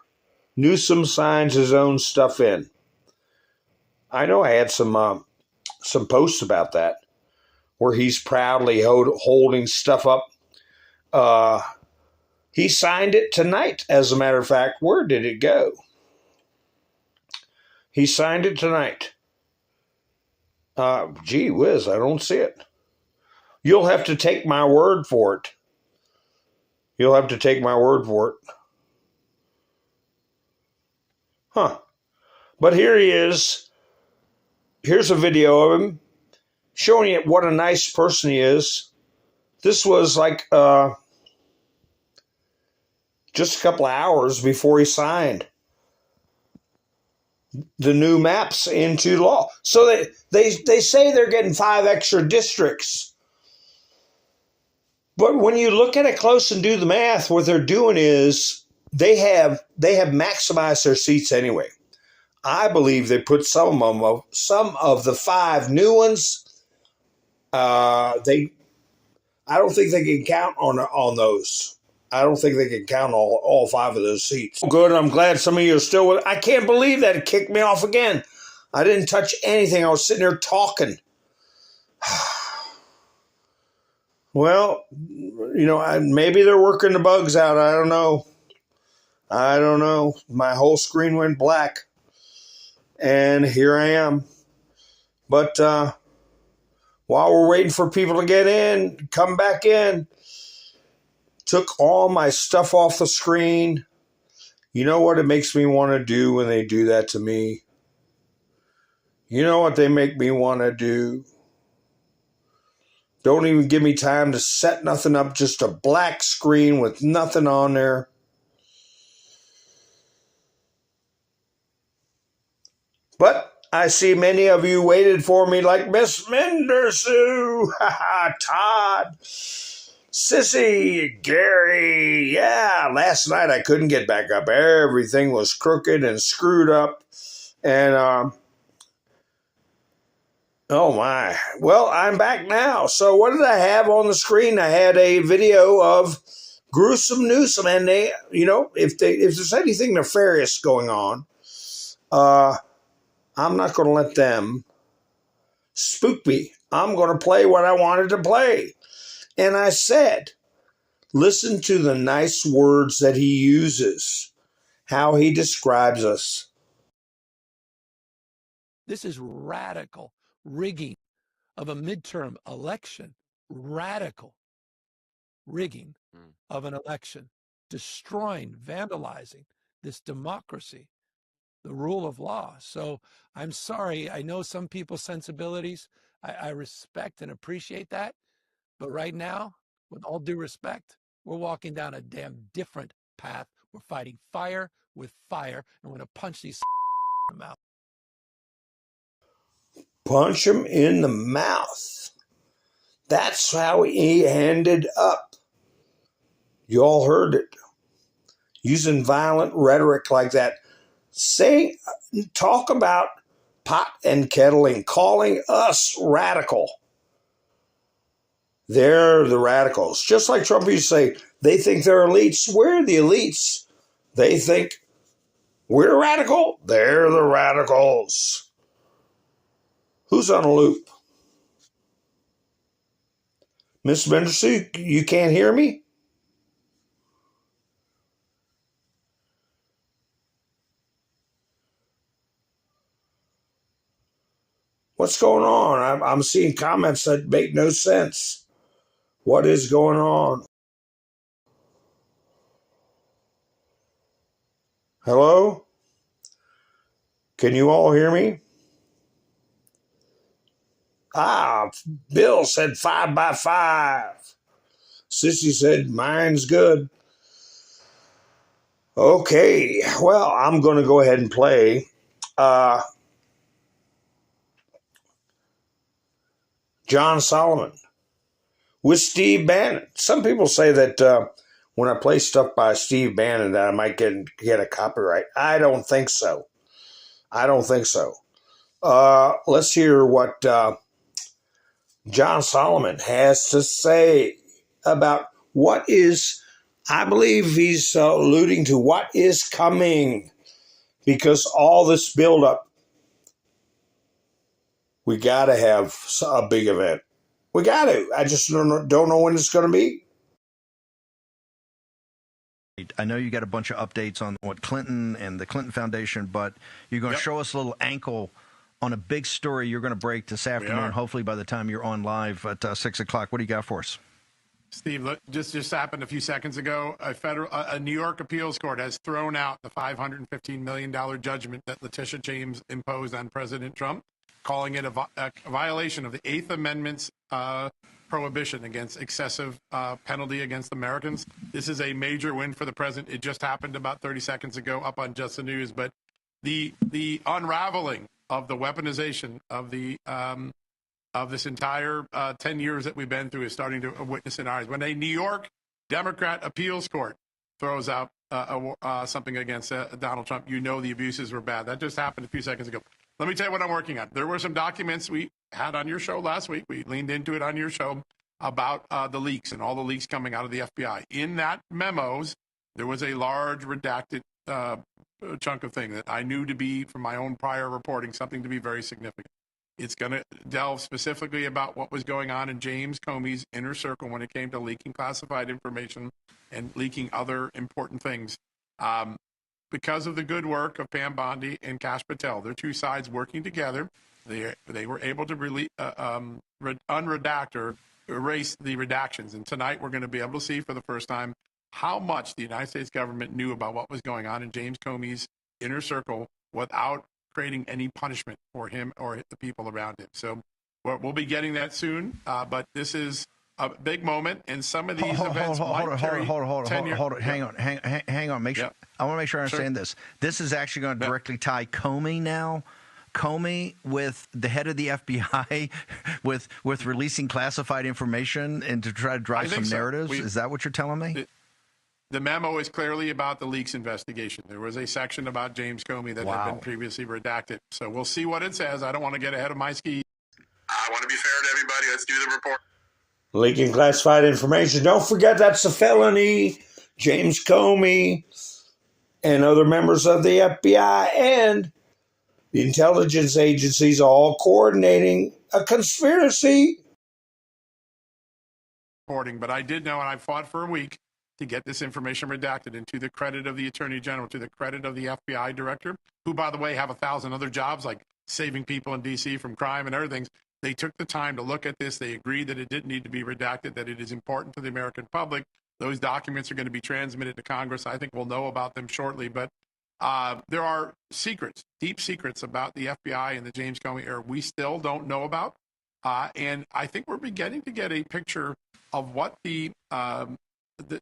A: Newsome signs his own stuff in. I know I had some posts about that, where he's proudly holding stuff up. He signed it tonight, as a matter of fact. Where did it go? He signed it tonight. Gee whiz, I don't see it. You'll have to take my word for it. You'll have to take my word for it. Huh. But here he is. Here's a video of him showing you what a nice person he is. This was like just a couple of hours before he signed the new maps into law. So they say they're getting 5 extra districts. But when you look at it close and do the math, what they're doing is they have maximized their seats anyway. I believe they put some of the 5 new ones. I don't think they can count on those. I don't think they can count all 5 of those seats. Good. I'm glad some of you are still with. I can't believe that it kicked me off again. I didn't touch anything. I was sitting there talking. Well, maybe they're working the bugs out. I don't know. My whole screen went black. And here I am. But while we're waiting for people to get in, come back in, took all my stuff off the screen. You know what it makes me want to do when they do that to me? You know what they make me want to do? Don't even give me time to set nothing up, just a black screen with nothing on there. But I see many of you waited for me like Miss Mendersue, Todd, Sissy, Gary. Yeah, last night I couldn't get back up. Everything was crooked and screwed up. And, oh my. Well, I'm back now. So what did I have on the screen? I had a video of gruesome Newsome. And they, if there's anything nefarious going on, I'm not going to let them spook me. I'm going to play what I wanted to play. And I said, listen to the nice words that he uses, how he describes us.
M: This is radical rigging of a midterm election. Radical rigging of an election. Destroying, vandalizing this democracy, the rule of law. So I'm sorry. I know some people's sensibilities. I respect and appreciate that. But right now, with all due respect, we're walking down a damn different path. We're fighting fire with fire, and we're going to punch these in the mouth.
A: Punch him in the mouth. That's how he ended up. You all heard it. Using violent rhetoric like that. Talk about pot and kettling, calling us radical. They're the radicals. Just like Trump used to say, they think they're elites. We're the elites. They think we're radical. They're the radicals. Who's on a loop? Miss Mendersue, you can't hear me? What's going on? I'm seeing comments that make no sense. What is going on? Hello? Can you all hear me? Bill said 5 by 5. Sissy said mine's good. Okay, well, I'm going to go ahead and play John Solomon with Steve Bannon. Some people say that when I play stuff by Steve Bannon that I might get a copyright. I don't think so. Let's hear what John Solomon has to say about what is, I believe he's alluding to what is coming, because all this buildup, we got to have a big event. We got to. I just don't know when it's going to be.
N: I know you got a bunch of updates on what Clinton and the Clinton Foundation, but you're going to show us a little ankle on a big story you're going to break this afternoon, hopefully by the time you're on live at 6 o'clock. What do you got for us?
O: Steve, look, just happened a few seconds ago. A New York appeals court has thrown out the $515 million judgment that Letitia James imposed on President Trump, calling it a violation of the Eighth Amendment's prohibition against excessive penalty against Americans. This is a major win for the president. It just happened about 30 seconds ago up on Just the News. But the unraveling of the weaponization of the of this entire 10 years that we've been through is starting to witness in our eyes. When a New York Democrat appeals court throws out something against Donald Trump, you know the abuses were bad. That just happened a few seconds ago. Let me tell you what I'm working on. There were some documents we had on your show last week. We leaned into it on your show about the leaks and all the leaks coming out of the FBI. In that memos, there was a large redacted chunk of thing that I knew to be, from my own prior reporting, something to be very significant. It's going to delve specifically about what was going on in James Comey's inner circle when it came to leaking classified information and leaking other important things. Because of the good work of Pam Bondi and Kash Patel, their two sides working together, they were able to unredact or erase the redactions. And tonight we're going to be able to see for the first time how much the United States government knew about what was going on in James Comey's inner circle without creating any punishment for him or the people around him. So we'll be getting that soon, but this is a big moment, and some of these events might carry 10 years.
N: Hold on. Hang on. Make sure. I want to make sure I understand this. This is actually going to directly tie Comey now. Comey with the head of the FBI with releasing classified information and to try to drive some narratives. Is that what you're telling me?
O: The memo is clearly about the leaks investigation. There was a section about James Comey that had been previously redacted. So we'll see what it says. I don't want to get ahead of my skis.
H: I want to be fair to everybody. Let's do the report.
A: Leaking classified information. Don't forget that's a felony. James Comey and other members of the FBI and the intelligence agencies all coordinating a conspiracy.
O: But I did know, and I fought for a week to get this information redacted, and to the credit of the Attorney General, to the credit of the FBI Director, who, by the way, have 1,000 other jobs like saving people in D.C. from crime and other things. They took the time to look at this. They agreed that it didn't need to be redacted, that it is important to the American public. Those documents are going to be transmitted to Congress. I think we'll know about them shortly. But there are secrets, deep secrets about the FBI and the James Comey era we still don't know about. And I think we're beginning to get a picture of what the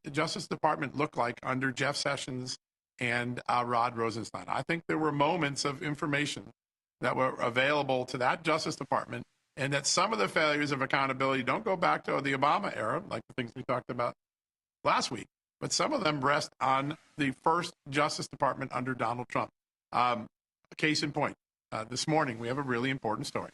O: Justice Department looked like under Jeff Sessions and Rod Rosenstein. I think there were moments of information that were available to that Justice Department, and that some of the failures of accountability don't go back to the Obama era, like the things we talked about last week, but some of them rest on the first Justice Department under Donald Trump. Case in point, this morning we have a really important story.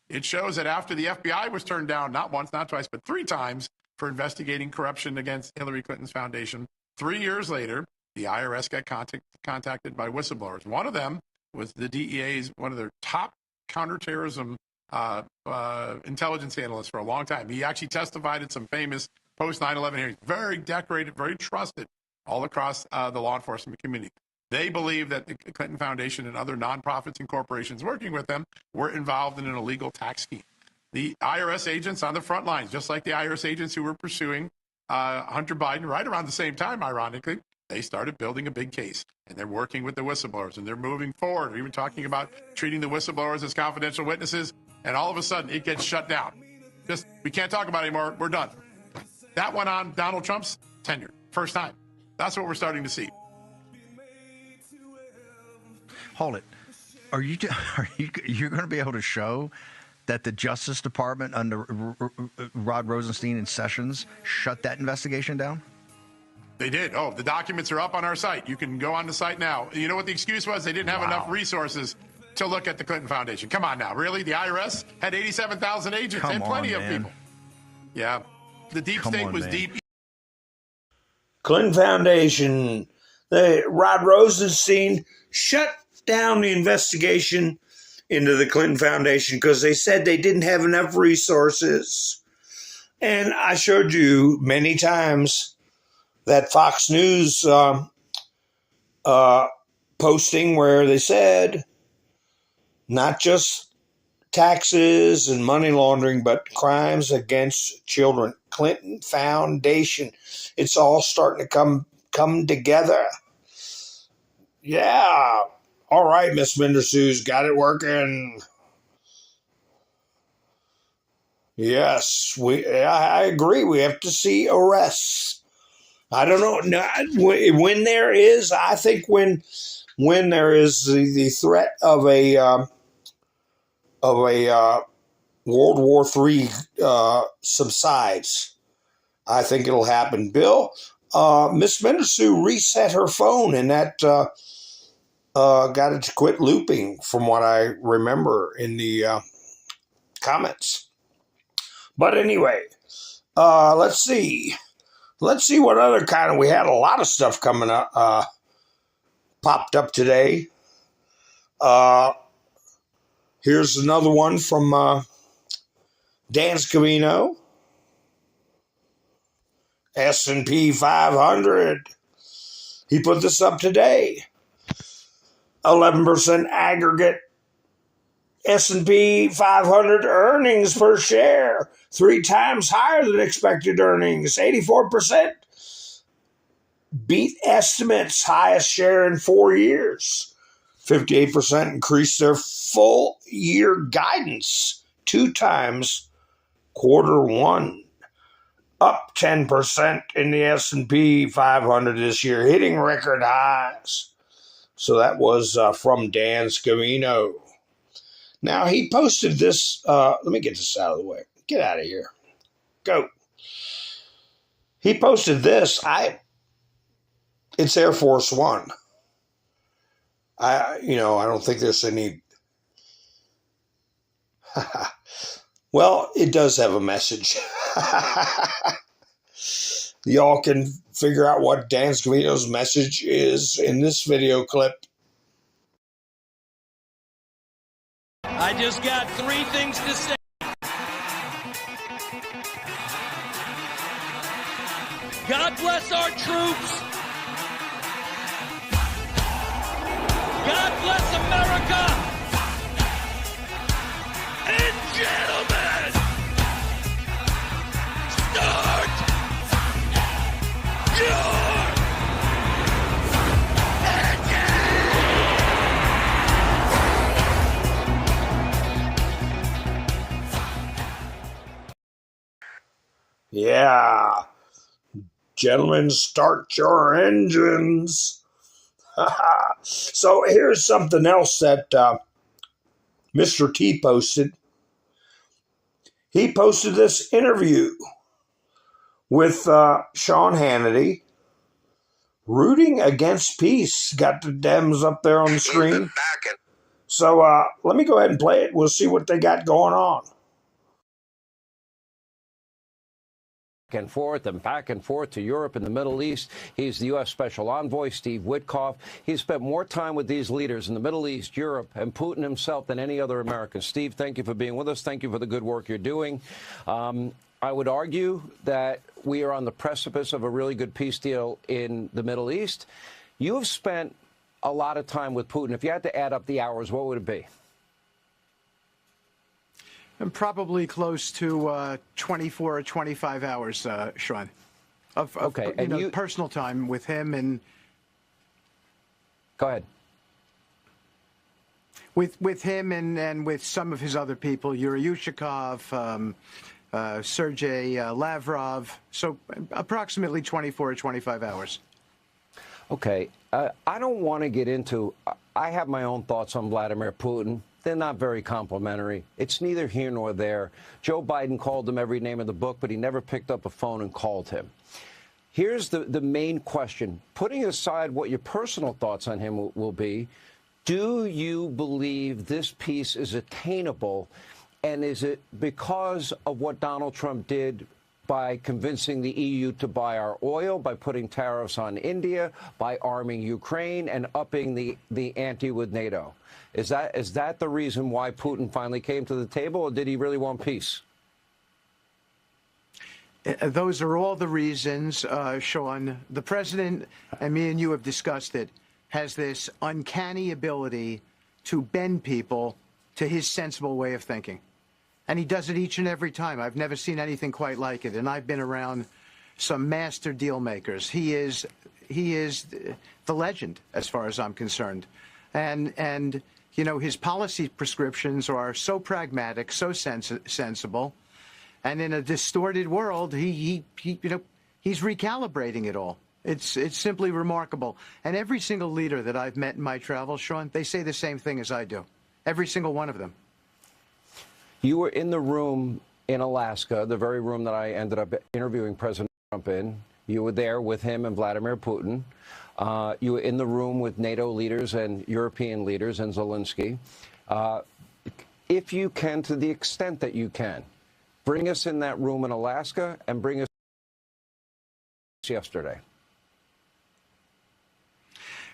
O: It shows that after the FBI was turned down, not once, not twice, but 3 times for investigating corruption against Hillary Clinton's foundation, 3 years later, the IRS got contacted by whistleblowers. One of them was the DEA's, one of their top counterterrorism intelligence analysts for a long time. He actually testified at some famous post 9/11 hearings. Very decorated, very trusted all across the law enforcement community. They believe that the Clinton Foundation and other nonprofits and corporations working with them were involved in an illegal tax scheme. The IRS agents on the front lines, just like the IRS agents who were pursuing Hunter Biden right around the same time, ironically, they started building a big case, and they're working with the whistleblowers, and they're moving forward. We're even talking about treating the whistleblowers as confidential witnesses, and all of a sudden it gets shut down. Just, we can't talk about it anymore. We're done. That went on Donald Trump's tenure, first time. That's what we're starting to see.
N: Hold it. You're going to be able to show that the Justice Department under Rod Rosenstein and Sessions shut that investigation down?
O: They did. Oh, the documents are up on our site. You can go on the site now. You know what the excuse was? They didn't have enough resources to look at the Clinton Foundation. Come on now. Really? The IRS had 87,000 agents and plenty of people. Yeah. The deep state was deep.
A: Clinton Foundation, Rod Rosenstein shut down the investigation into the Clinton Foundation because they said they didn't have enough resources. And I showed you many times that Fox News posting where they said not just taxes and money laundering, but crimes against children. Clinton Foundation. It's all starting to come together. Yeah. All right, Miss Mendersue's got it working. Yes, I agree. We have to see arrests. I don't know. When there is, I think when there is the threat of a World War III subsides, I think it'll happen. Bill, Miss Mendersue reset her phone, and that got it to quit looping, from what I remember in the comments. But anyway, let's see. Let's see what other kind of. We had a lot of stuff coming up, popped up today. Here's another one from Dan Scavino. S&P 500. He put this up today. 11% aggregate S&P 500 earnings per share, 3 times higher than expected earnings. 84% beat estimates, highest share in 4 years. 58% increased their full year guidance, 2 times Q1. Up 10% in the S&P 500 this year, hitting record highs. So that was from Dan Scavino. Now, he posted this. Let me get this out of the way. Get out of here. Go. He posted this. It's Air Force One. I don't think there's any. Well, it does have a message. Y'all can figure out what Dan Scavino's message is in this video clip.
K: I just got 3 things to say. God bless our troops. God bless America. And gentlemen, start your
A: Yeah. Gentlemen, start your engines. So here's something else that Mr. T posted. He posted this interview with Sean Hannity, rooting against peace. Got the Dems up there on the screen. So let me go ahead and play it. We'll see what they got going on.
P: Back and forth to Europe and the Middle East. He's the U.S. Special Envoy, Steve Witkoff. He's spent more time with these leaders in the Middle East, Europe, and Putin himself than any other American. Steve, thank you for being with us. Thank you for the good work you're doing. I would argue that we are on the precipice of a really good peace deal in the Middle East. You have spent a lot of time with Putin. If you had to add up the hours, what would it be?
Q: And probably close to 24 or 25 hours, Sean, of personal time with him. And
P: go ahead.
Q: With him and with some of his other people, Yuri Yushakov, Sergei Lavrov. So approximately 24 or 25 hours.
P: Okay, I don't want to get into, I have my own thoughts on Vladimir Putin. They're not very complimentary. It's neither here nor there. Joe Biden called him every name in the book, but he never picked up a phone and called him. Here's the main question. Putting aside what your personal thoughts on him will be, do you believe this peace is attainable? And is it because of what Donald Trump did by convincing the EU to buy our oil, by putting tariffs on India, by arming Ukraine and upping the ante with NATO? Is that the reason why Putin finally came to the table, or did he really want peace?
Q: Those are all the reasons, Sean. The president, and me and you have discussed it, has this uncanny ability to bend people to his sensible way of thinking. And he does it each and every time. I've never seen anything quite like it. And I've been around some master deal makers. He is the legend as far as I'm concerned. And you know, his policy prescriptions are so pragmatic, so sensible. And in a distorted world, he's recalibrating it all. It's simply remarkable. And every single leader that I've met in my travels, Sean, they say the same thing as I do. Every single one of them.
P: You were in the room in Alaska, the very room that I ended up interviewing President Trump in. You were there with him and Vladimir Putin. You were in the room with NATO leaders and European leaders and Zelensky. If you can, to the extent that you can, bring us in that room in Alaska and bring us yesterday.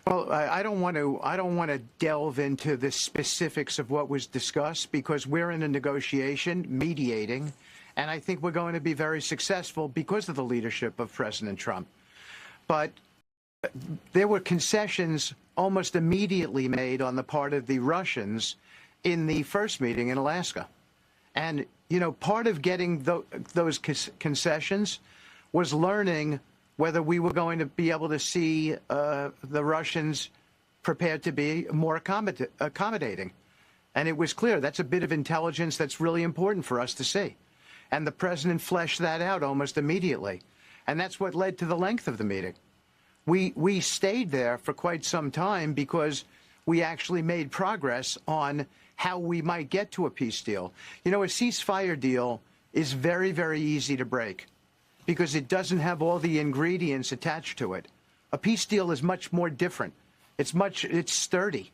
Q: Well, I don't want to delve into the specifics of what was discussed because we're in a negotiation, mediating, and I think we're going to be very successful because of the leadership of President Trump. But there were concessions almost immediately made on the part of the Russians in the first meeting in Alaska. And, you know, part of getting those concessions was learning whether we were going to be able to see the Russians prepared to be more accommodating. And it was clear that's a bit of intelligence that's really important for us to see. And the president fleshed that out almost immediately. And that's what led to the length of the meeting. We stayed there for quite some time because we actually made progress on how we might get to a peace deal. You know, a ceasefire deal is very, very easy to break because it doesn't have all the ingredients attached to it. A peace deal is much more different. It's sturdy.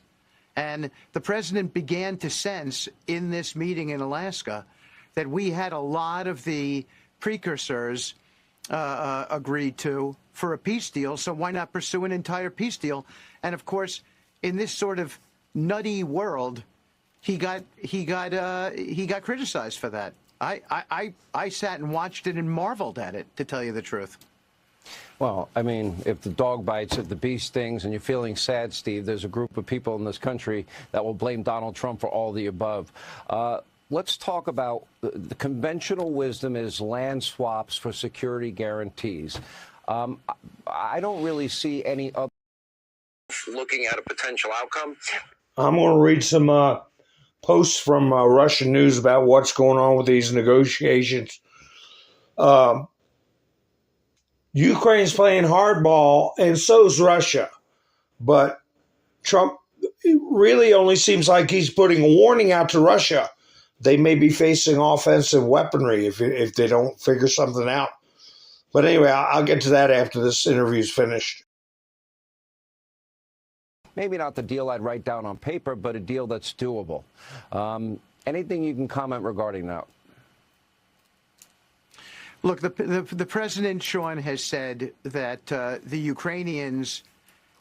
Q: And the president began to sense in this meeting in Alaska that we had a lot of the precursors agreed to for a peace deal, so why not pursue an entire peace deal? And of course, in this sort of nutty world, he got criticized for that. I sat and watched it and marveled at it, to tell you the truth.
P: Well, I mean, if the dog bites, if the bee stings, and you're feeling sad, Steve, there's a group of people in this country that will blame Donald Trump for all the above. Let's talk about the conventional wisdom is land swaps for security guarantees. I don't really see any other looking at a potential outcome.
A: I'm going to read some posts from Russian news about what's going on with these negotiations. Ukraine's playing hardball, and so's Russia. But Trump really only seems like he's putting a warning out to Russia. They may be facing offensive weaponry if they don't figure something out. But anyway, I'll get to that after this interview's finished.
P: Maybe not the deal I'd write down on paper, but a deal that's doable. Anything you can comment regarding that?
Q: Look, the president, Sean, has said that the Ukrainians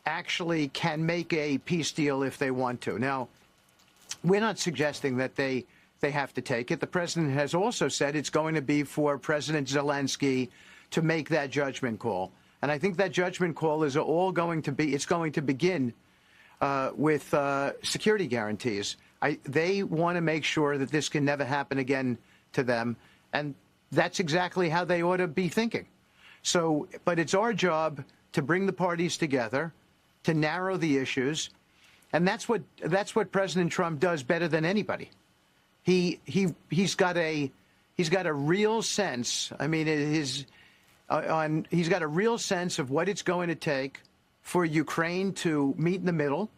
Q: actually can make a peace deal if they want to. Now, we're not suggesting that they have to take it. The president has also said it's going to be for President Zelensky to make that judgment call. And I think that judgment call is all going to be, it's going to begin with security guarantees. They want to make sure that this can never happen again to them. And that's exactly how they ought to be thinking. So, but it's our job to bring the parties together, to narrow the issues. And that's what President Trump does better than anybody. He's got a real sense. I mean, he's got a real sense of what it's going to take for Ukraine to meet in the middle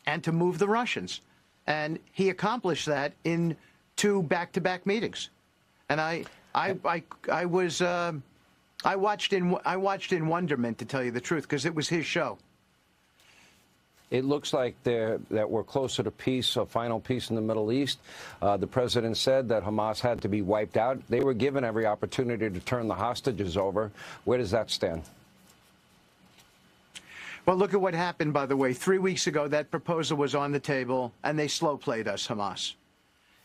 Q: and to move the Russians. And he accomplished that in 2 back-to-back meetings. And I watched in wonderment, to tell you the truth, because it was his show.
P: It looks like that we're closer to peace, a final peace in the Middle East. The president said that Hamas had to be wiped out. They were given every opportunity to turn the hostages over. Where does that stand?
Q: Well, look at what happened, by the way. 3 weeks ago, that proposal was on the table, and they slow-played us, Hamas.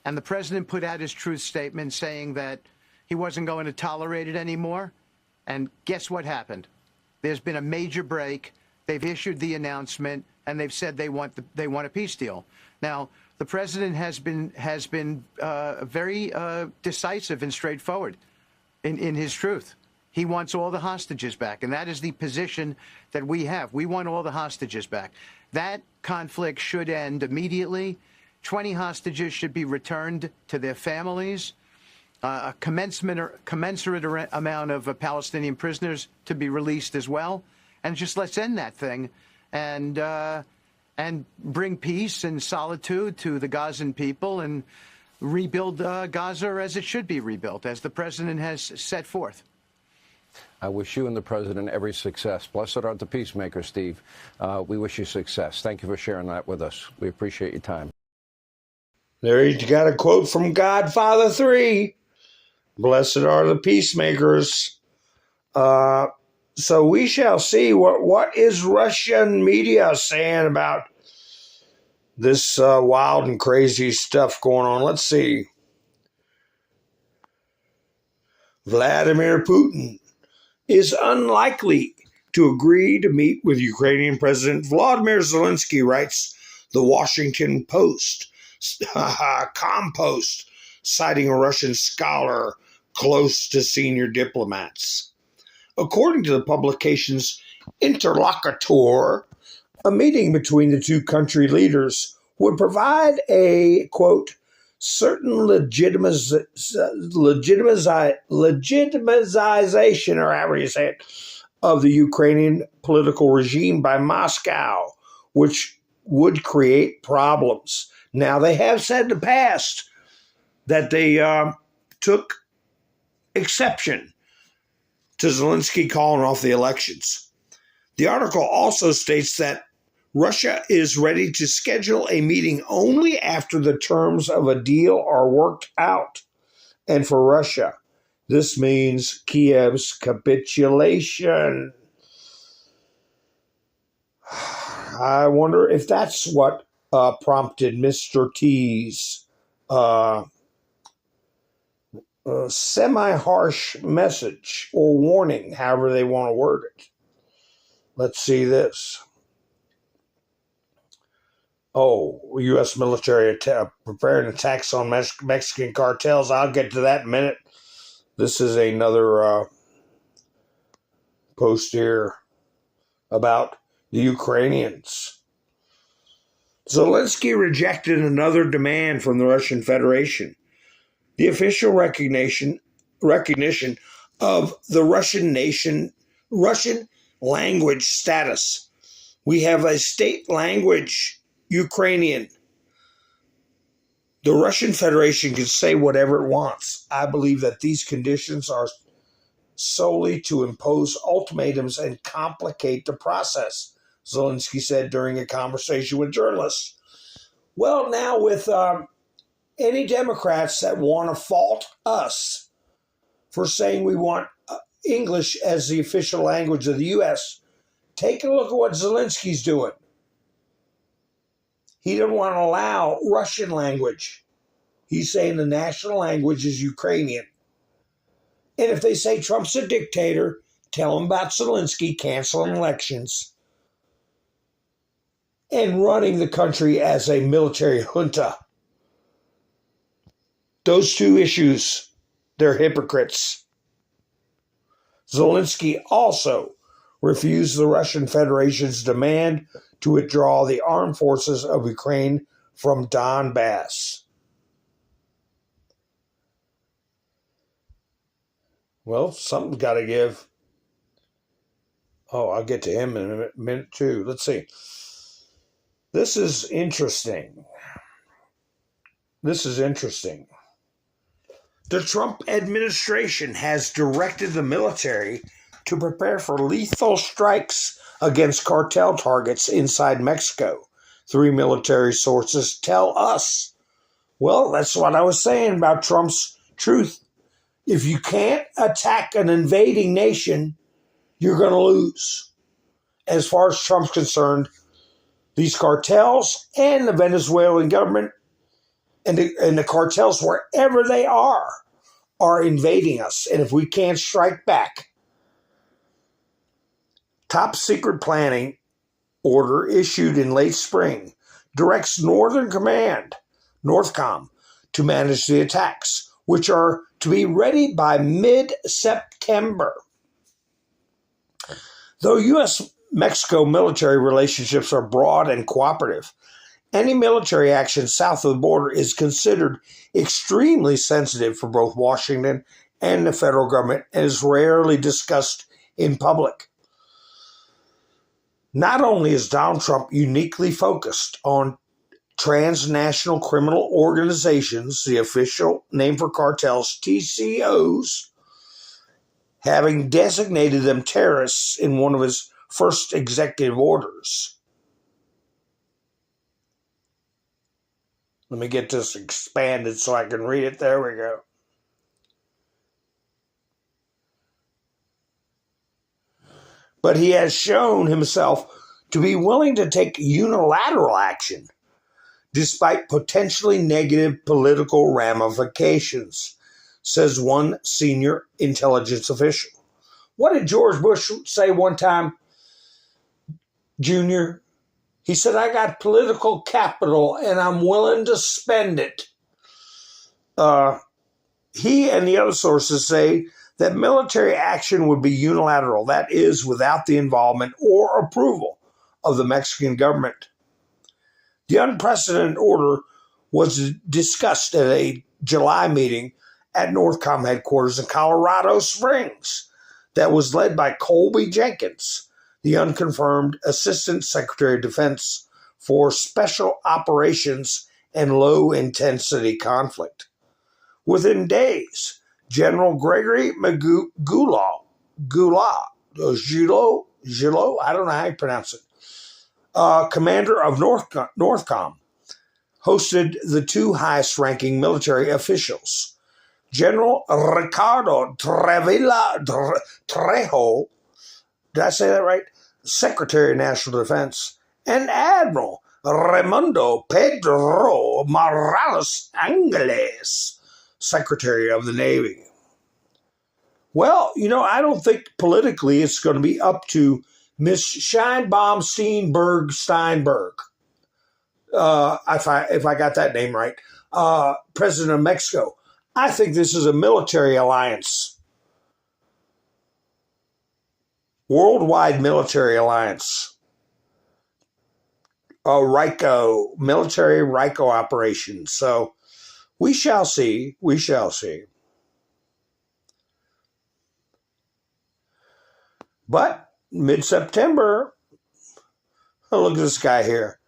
Q: And the president put out his truth statement saying that he wasn't going to tolerate it anymore. And guess what happened? There's been a major break. They've issued the announcement, and they've said they want a peace deal. Now, the president has been very decisive and straightforward in his truth. He wants all the hostages back, and that is the position that we have. We want all the hostages back. That conflict should end immediately. 20 hostages should be returned to their families. A commensurate amount of Palestinian prisoners to be released as well. And just let's end that thing and bring peace and solitude to the Gazan people and rebuild Gaza as it should be rebuilt, as the president has set forth.
P: I wish you and the president every success. Blessed art the peacemakers, Steve. We wish you success. Thank you for sharing that with us. We appreciate your time.
A: There you got a quote from Godfather 3. Blessed are the peacemakers. So we shall see what is Russian media saying about this wild and crazy stuff going on. Let's see. Vladimir Putin is unlikely to agree to meet with Ukrainian President Vladimir Zelensky, writes the Washington Post, Compost, citing a Russian scholar close to senior diplomats. According to the publication's interlocutor, a meeting between the two country leaders would provide a, quote, certain legitimization, or however you say it, of the Ukrainian political regime by Moscow, which would create problems. Now, they have said in the past that they took exception to Zelensky calling off the elections. The article also states that Russia is ready to schedule a meeting only after the terms of a deal are worked out. And for Russia, this means Kiev's capitulation. I wonder if that's what prompted Mr. T's semi-harsh message or warning, however they want to word it. Let's see this. Oh, U.S. military preparing attacks on Mexican cartels. I'll get to that in a minute. This is another post here about the Ukrainians. Zelensky rejected another demand from the Russian Federation. The official recognition of the Russian language status. We have a state language, Ukrainian. The Russian Federation can say whatever it wants. I believe that these conditions are solely to impose ultimatums and complicate the process, Zelensky said during a conversation with journalists. Well, now with any Democrats that want to fault us for saying we want English as the official language of the U.S., take a look at what Zelensky's doing. He doesn't want to allow Russian language. He's saying the national language is Ukrainian. And if they say Trump's a dictator, tell them about Zelensky canceling elections and running the country as a military junta. Those two issues, they're hypocrites. Zelensky also refused the Russian Federation's demand to withdraw the armed forces of Ukraine from Donbass. Well, something's got to give. Oh, I'll get to him in a minute too. Let's see. This is interesting. The Trump administration has directed the military to prepare for lethal strikes against cartel targets inside Mexico. 3 military sources tell us. Well, that's what I was saying about Trump's truth. If you can't attack an invading nation, you're going to lose. As far as Trump's concerned, these cartels and the Venezuelan government and the cartels, wherever they are invading us. And if we can't strike back, top secret planning order issued in late spring directs Northern Command, Northcom, to manage the attacks, which are to be ready by mid-September. Though U.S.-Mexico military relationships are broad and cooperative, any military action south of the border is considered extremely sensitive for both Washington and the federal government and is rarely discussed in public. Not only is Donald Trump uniquely focused on transnational criminal organizations, the official name for cartels, TCOs, having designated them terrorists in one of his first executive orders. Let me get this expanded so I can read it. There we go. But he has shown himself to be willing to take unilateral action despite potentially negative political ramifications, says one senior intelligence official. What did George Bush say one time, Junior? He said, I got political capital and I'm willing to spend it. He and the other sources say that military action would be unilateral, that is, without the involvement or approval of the Mexican government. The unprecedented order was discussed at a July meeting at Northcom headquarters in Colorado Springs that was led by Colby Jenkins, the unconfirmed Assistant Secretary of Defense for Special Operations and Low-Intensity Conflict. Within days, General Gregory Gullo, I don't know how you pronounce it, commander of Northcom, hosted the 2 highest-ranking military officials, General Ricardo Trejo, did I say that right? Secretary of National Defense, and Admiral Raimundo Pedro Morales Angeles, Secretary of the Navy. Well, I don't think politically it's going to be up to Miss Scheinbaum Steinberg, if I got that name right, President of Mexico. I think this is a military alliance, worldwide military alliance, a military RICO operation. So we shall see. But mid-September, look at this guy here.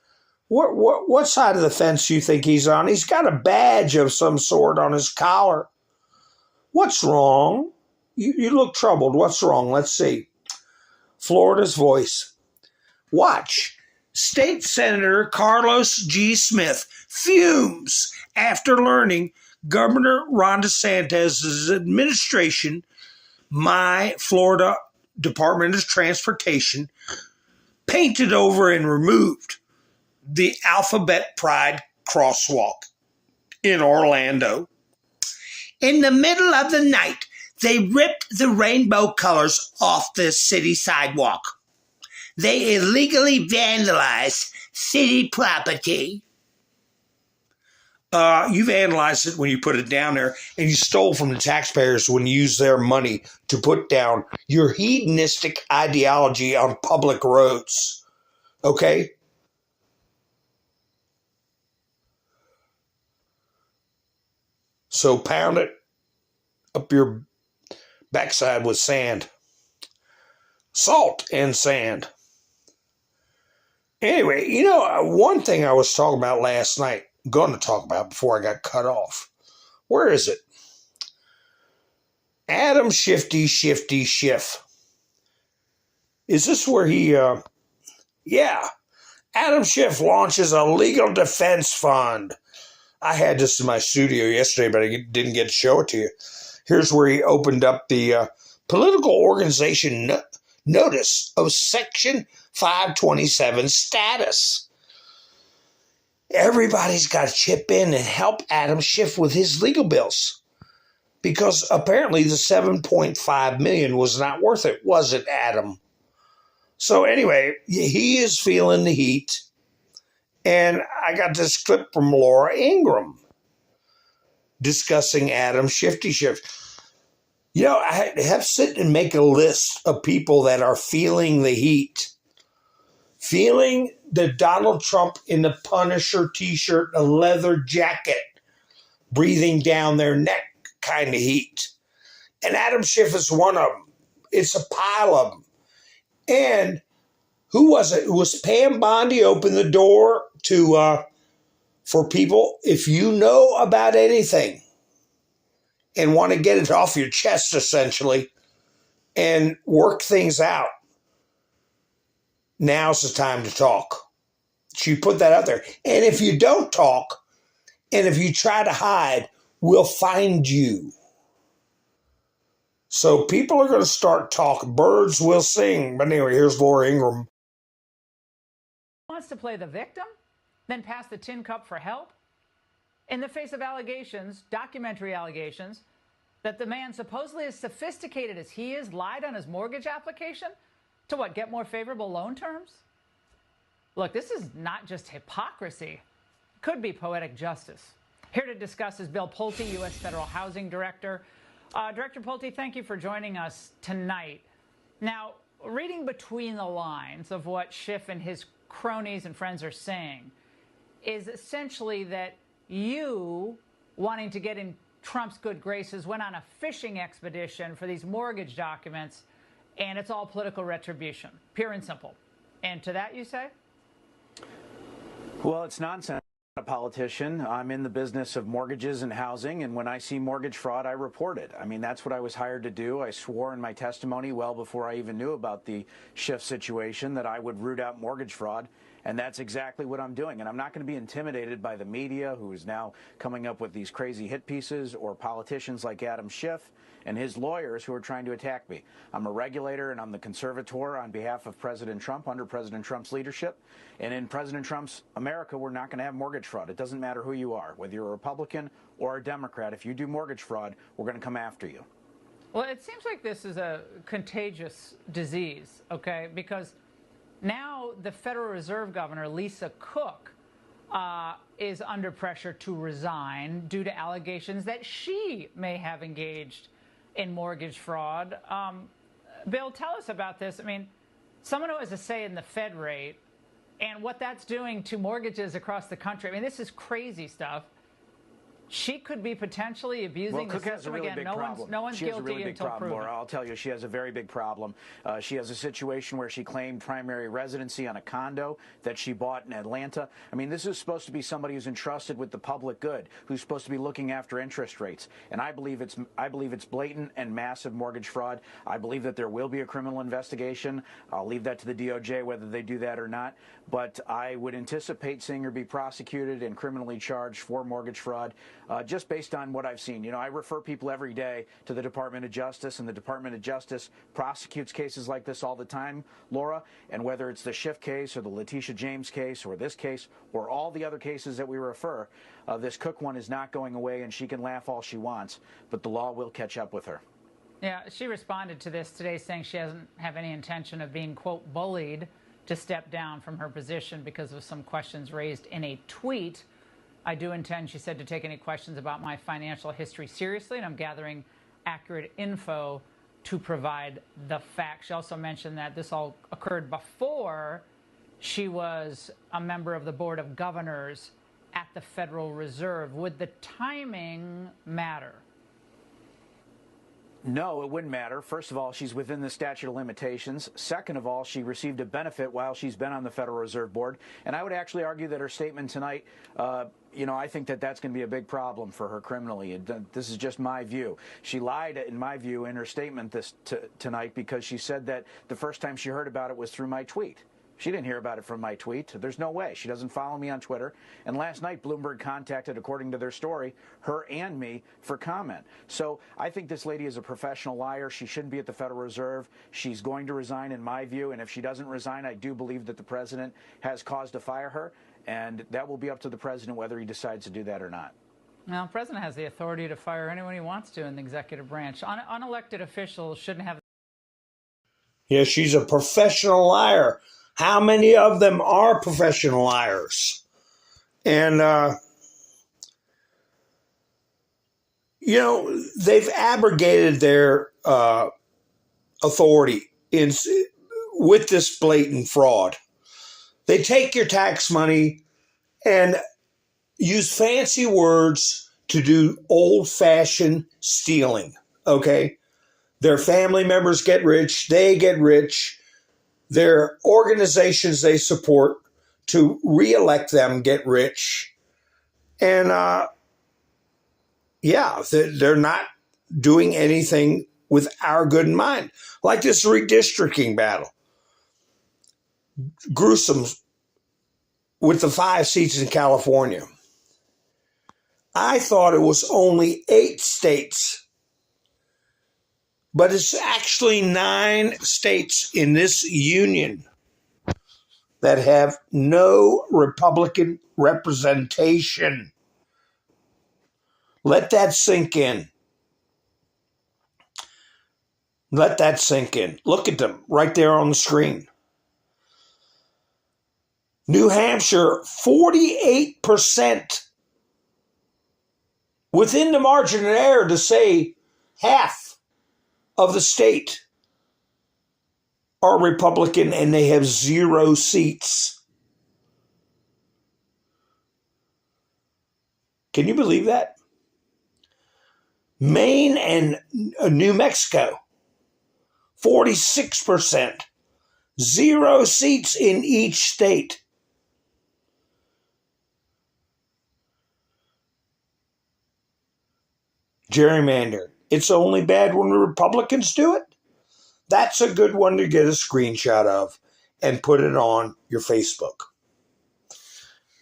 A: What side of the fence do you think he's on? He's got a badge of some sort on his collar. What's wrong? You look troubled. What's wrong? Let's see. Florida's Voice. Watch. State Senator Carlos G. Smith fumes after learning Governor Ron DeSantis' administration, my Florida Department of Transportation, painted over and removed the Alphabet Pride crosswalk in Orlando. In the middle of the night, they ripped the rainbow colors off the city sidewalk. They illegally vandalized city property. You vandalized it when you put it down there, and you stole from the taxpayers when you used their money to put down your hedonistic ideology on public roads. Okay? So pound it up your backside with sand. salt and sand. Anyway, you know, one thing I was talking about last night, going to talk about before I got cut off. Where is it? Adam Shifty Schiff. Is this where he, yeah. Adam Schiff launches a legal defense fund. I had this in my studio yesterday, but I didn't get to show it to you. Here's where he opened up the political organization notice of Section 527 status. Everybody's got to chip in and help Adam Schiff with his legal bills, because apparently the $7.5 million was not worth it, was it, Adam? So anyway, he is feeling the heat, and I got this clip from Laura Ingraham discussing Adam Shifty Schiff. You know, I have to sit and make a list of people that are feeling the heat, feeling the Donald Trump in the Punisher t-shirt, a leather jacket, breathing down their neck kind of heat. And Adam Schiff is one of them. It's a pile of them. And who was it? It was Pam Bondi opened the door to for people, if you know about anything and want to get it off your chest, essentially, and work things out, now's the time to talk. She put that out there. And if you don't talk, and if you try to hide, we'll find you. So people are going to start talking. Birds will sing. But anyway, here's Laura Ingraham.
R: Wants to play the victim, then pass the tin cup for help? In the face of allegations, documentary allegations, that the man supposedly as sophisticated as he is lied on his mortgage application to what, get more favorable loan terms? Look, this is not just hypocrisy. It could be poetic justice. Here to discuss is Bill Pulte, U.S. Federal Housing Director. Director Pulte, thank you for joining us tonight. Now, reading between the lines of what Schiff and his cronies and friends are saying is essentially that you, wanting to get in Trump's good graces, went on a fishing expedition for these mortgage documents, and it's all political retribution, pure and simple. And to that you say?
S: Well, it's nonsense. I'm a politician. I'm in the business of mortgages and housing, and when I see mortgage fraud, I report it. I mean, that's what I was hired to do. I swore in my testimony well before I even knew about the Schiff situation that I would root out mortgage fraud, and that's exactly what I'm doing. And I'm not going to be intimidated by the media, who is now coming up with these crazy hit pieces, or politicians like Adam Schiff and his lawyers who are trying to attack me. I'm a regulator, and I'm the conservator on behalf of President Trump, under President Trump's leadership. And in President Trump's America, we're not going to have mortgage fraud. It doesn't matter who you are, whether you're a Republican or a Democrat. If you do mortgage fraud, we're going to come after you.
R: Well, it seems like this is a contagious disease, okay? Because now the Federal Reserve Governor, Lisa Cook, is under pressure to resign due to allegations that she may have engaged in mortgage fraud. Bill, tell us about this. I mean, someone who has a say in the Fed rate and what that's doing to mortgages across the country. I mean, this is crazy stuff. She could be potentially abusing the system again. No one's guilty until proven.
S: Laura, I'll tell you, she has a very big problem. She has a situation where she claimed primary residency on a condo that she bought in Atlanta. I mean, this is supposed to be somebody who's entrusted with the public good, who's supposed to be looking after interest rates. And I believe it's blatant and massive mortgage fraud. I believe that there will be a criminal investigation. I'll leave that to the DOJ whether they do that or not. But I would anticipate seeing her be prosecuted and criminally charged for mortgage fraud. Just based on what I've seen. You know, I refer people every day to the Department of Justice, and the Department of Justice prosecutes cases like this all the time, Laura, and whether it's the Schiff case or the Letitia James case or this case or all the other cases that we refer, this Cook one is not going away, and she can laugh all she wants, but the law will catch up with her.
R: Yeah, she responded to this today saying she doesn't have any intention of being, quote, bullied to step down from her position because of some questions raised in a tweet. I do intend, she said, to take any questions about my financial history seriously, and I'm gathering accurate info to provide the facts. She also mentioned that this all occurred before she was a member of the Board of Governors at the Federal Reserve. Would the timing matter?
S: No, it wouldn't matter. First of all, she's within the statute of limitations. Second of all, she received a benefit while she's been on the Federal Reserve Board. And I would actually argue that her statement tonight, I think that that's going to be a big problem for her criminally. This is just my view. She lied, in my view, in her statement tonight because she said that the first time she heard about it was through my tweet. She didn't hear about it from my tweet. There's no way. She doesn't follow me on Twitter. And last night, Bloomberg contacted, according to their story, her and me for comment. So I think this lady is a professional liar. She shouldn't be at the Federal Reserve. She's going to resign, in my view. And if she doesn't resign, I do believe that the president has cause to fire her. And that will be up to the president whether he decides to do that or not.
R: Now, the president has the authority to fire anyone he wants to in the executive branch. Unelected officials shouldn't have.
A: Yeah, she's a professional liar. How many of them are professional liars? And, they've abrogated their authority with this blatant fraud. They take your tax money and use fancy words to do old-fashioned stealing, okay? Their family members get rich, they get rich. Their organizations they support to reelect them get rich. And, they're not doing anything with our good in mind. Like this redistricting battle. Gruesome with the 5 seats in California. I thought it was only 8 states. But it's actually 9 states in this union that have no Republican representation. Let that sink in. Let that sink in. Look at them right there on the screen. New Hampshire, 48%. Within the margin of error to say half of the state are Republican and they have 0 seats. Can you believe that? Maine and New Mexico, 46%. 0 seats in each state. Gerrymander. It's only bad when the Republicans do it. That's a good one to get a screenshot of and put it on your Facebook.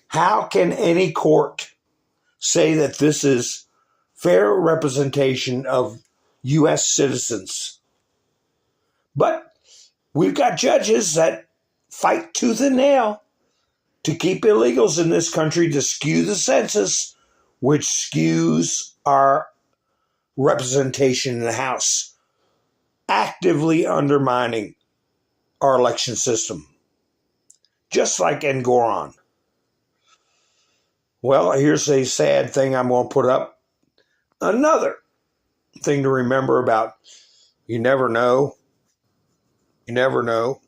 A: How can any court say that this is fair representation of U.S. citizens? But we've got judges that fight tooth and nail to keep illegals in this country, to skew the census, which skews our representation in the House, actively undermining our election system, just like Engoron. Well, here's a sad thing I'm going to put up. Another thing to remember about, you never know. You never know.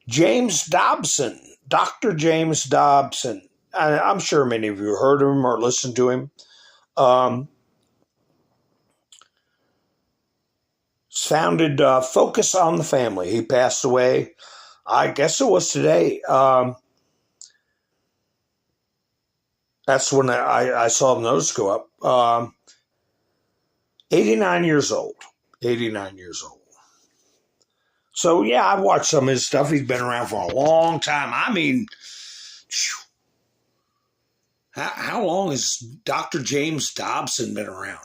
A: James Dobson, Dr. James Dobson. I'm sure many of you heard of him or listened to him. Founded Focus on the Family. He passed away, I guess it was today. That's when I saw the notice go up. 89 years old. 89 years old. So, yeah, I've watched some of his stuff. He's been around for a long time. I mean, how long has Dr. James Dobson been around?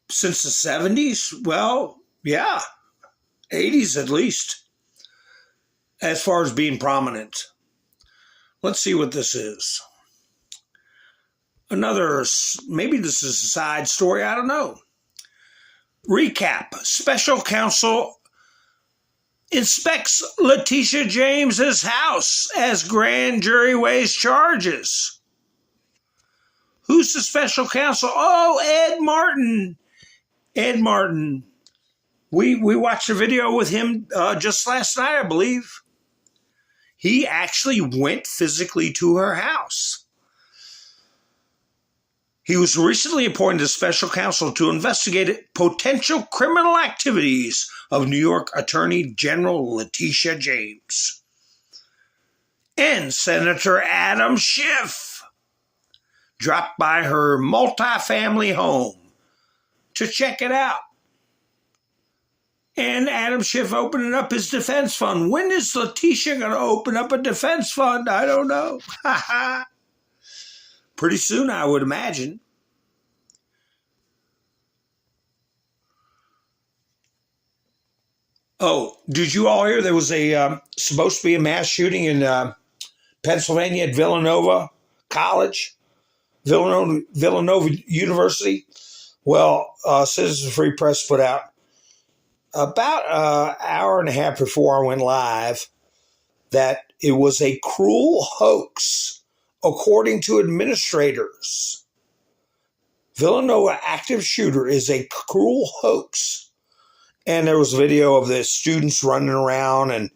A: Since the 70s? Well, yeah, 80s at least, as far as being prominent. Let's see what this is. Another, maybe this is a side story, I don't know. Recap. Special counsel inspects Letitia James's house as grand jury weighs charges. Who's the special counsel? Oh, Ed Martin. Ed Martin. We watched a video with him just last night, I believe. He actually went physically to her house. He was recently appointed as special counsel to investigate potential criminal activities of New York Attorney General Letitia James. And Senator Adam Schiff dropped by her multifamily home to check it out. And Adam Schiff opening up his defense fund. When is Letitia going to open up a defense fund? I don't know. Pretty soon, I would imagine. Oh, did you all hear there was supposed to be a mass shooting in Pennsylvania at Villanova College, Villanova University? Well, Citizens Free Press put out about an hour and a half before I went live that it was a cruel hoax, according to administrators. Villanova active shooter is a cruel hoax. And there was a video of the students running around and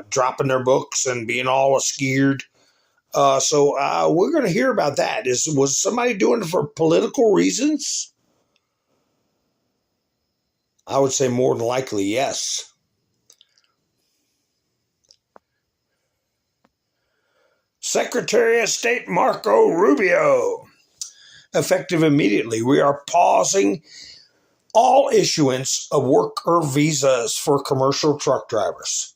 A: dropping their books and being all scared. So we're going to hear about that. Was somebody doing it for political reasons? I would say more than likely, yes. Secretary of State Marco Rubio. Effective immediately, we are pausing all issuance of worker visas for commercial truck drivers.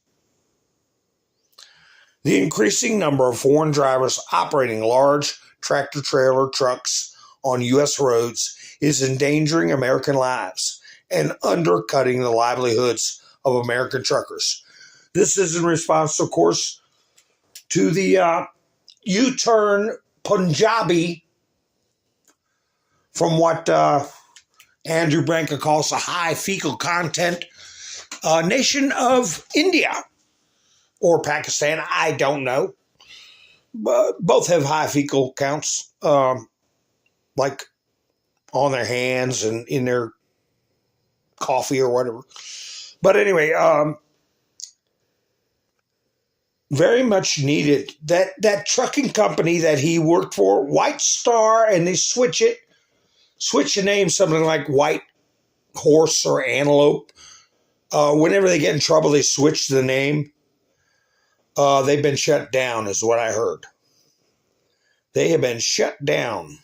A: The increasing number of foreign drivers operating large tractor-trailer trucks on U.S. roads is endangering American lives and undercutting the livelihoods of American truckers. This is in response, of course, to the U-turn Punjabi from what Andrew Branca calls a high fecal content nation of India or Pakistan. I don't know. But both have high fecal counts, like on their hands and in their coffee or whatever. But anyway, very much needed. That trucking company that he worked for, White Star, and they switch the name, something like White Horse or Antelope. Whenever they get in trouble, they switch the name. They've been shut down, is what I heard. They have been shut down,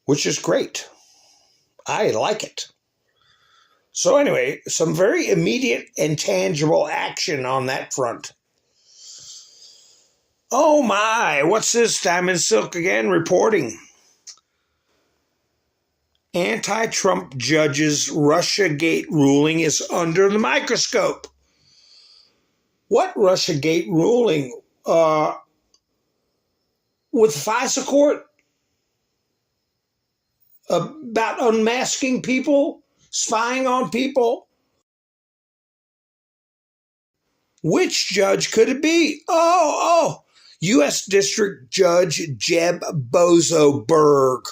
A: which is great. I like it. So anyway, some very immediate and tangible action on that front. Oh my, what's this? Diamond Silk again reporting. Anti-Trump judge's Russiagate ruling is under the microscope. What Russiagate ruling? With FISA court? About unmasking people? Spying on people? Which judge could it be? U.S. District Judge Jeb Bozoberg.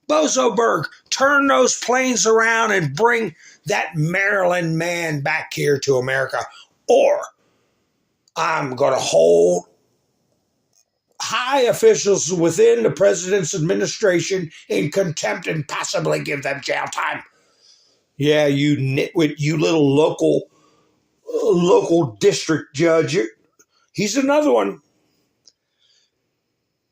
A: Bozoberg, turn those planes around and bring that Maryland man back here to America, or I'm going to hold high officials within the president's administration in contempt and possibly give them jail time. Yeah, you nitwit, you little local district judge. He's another one.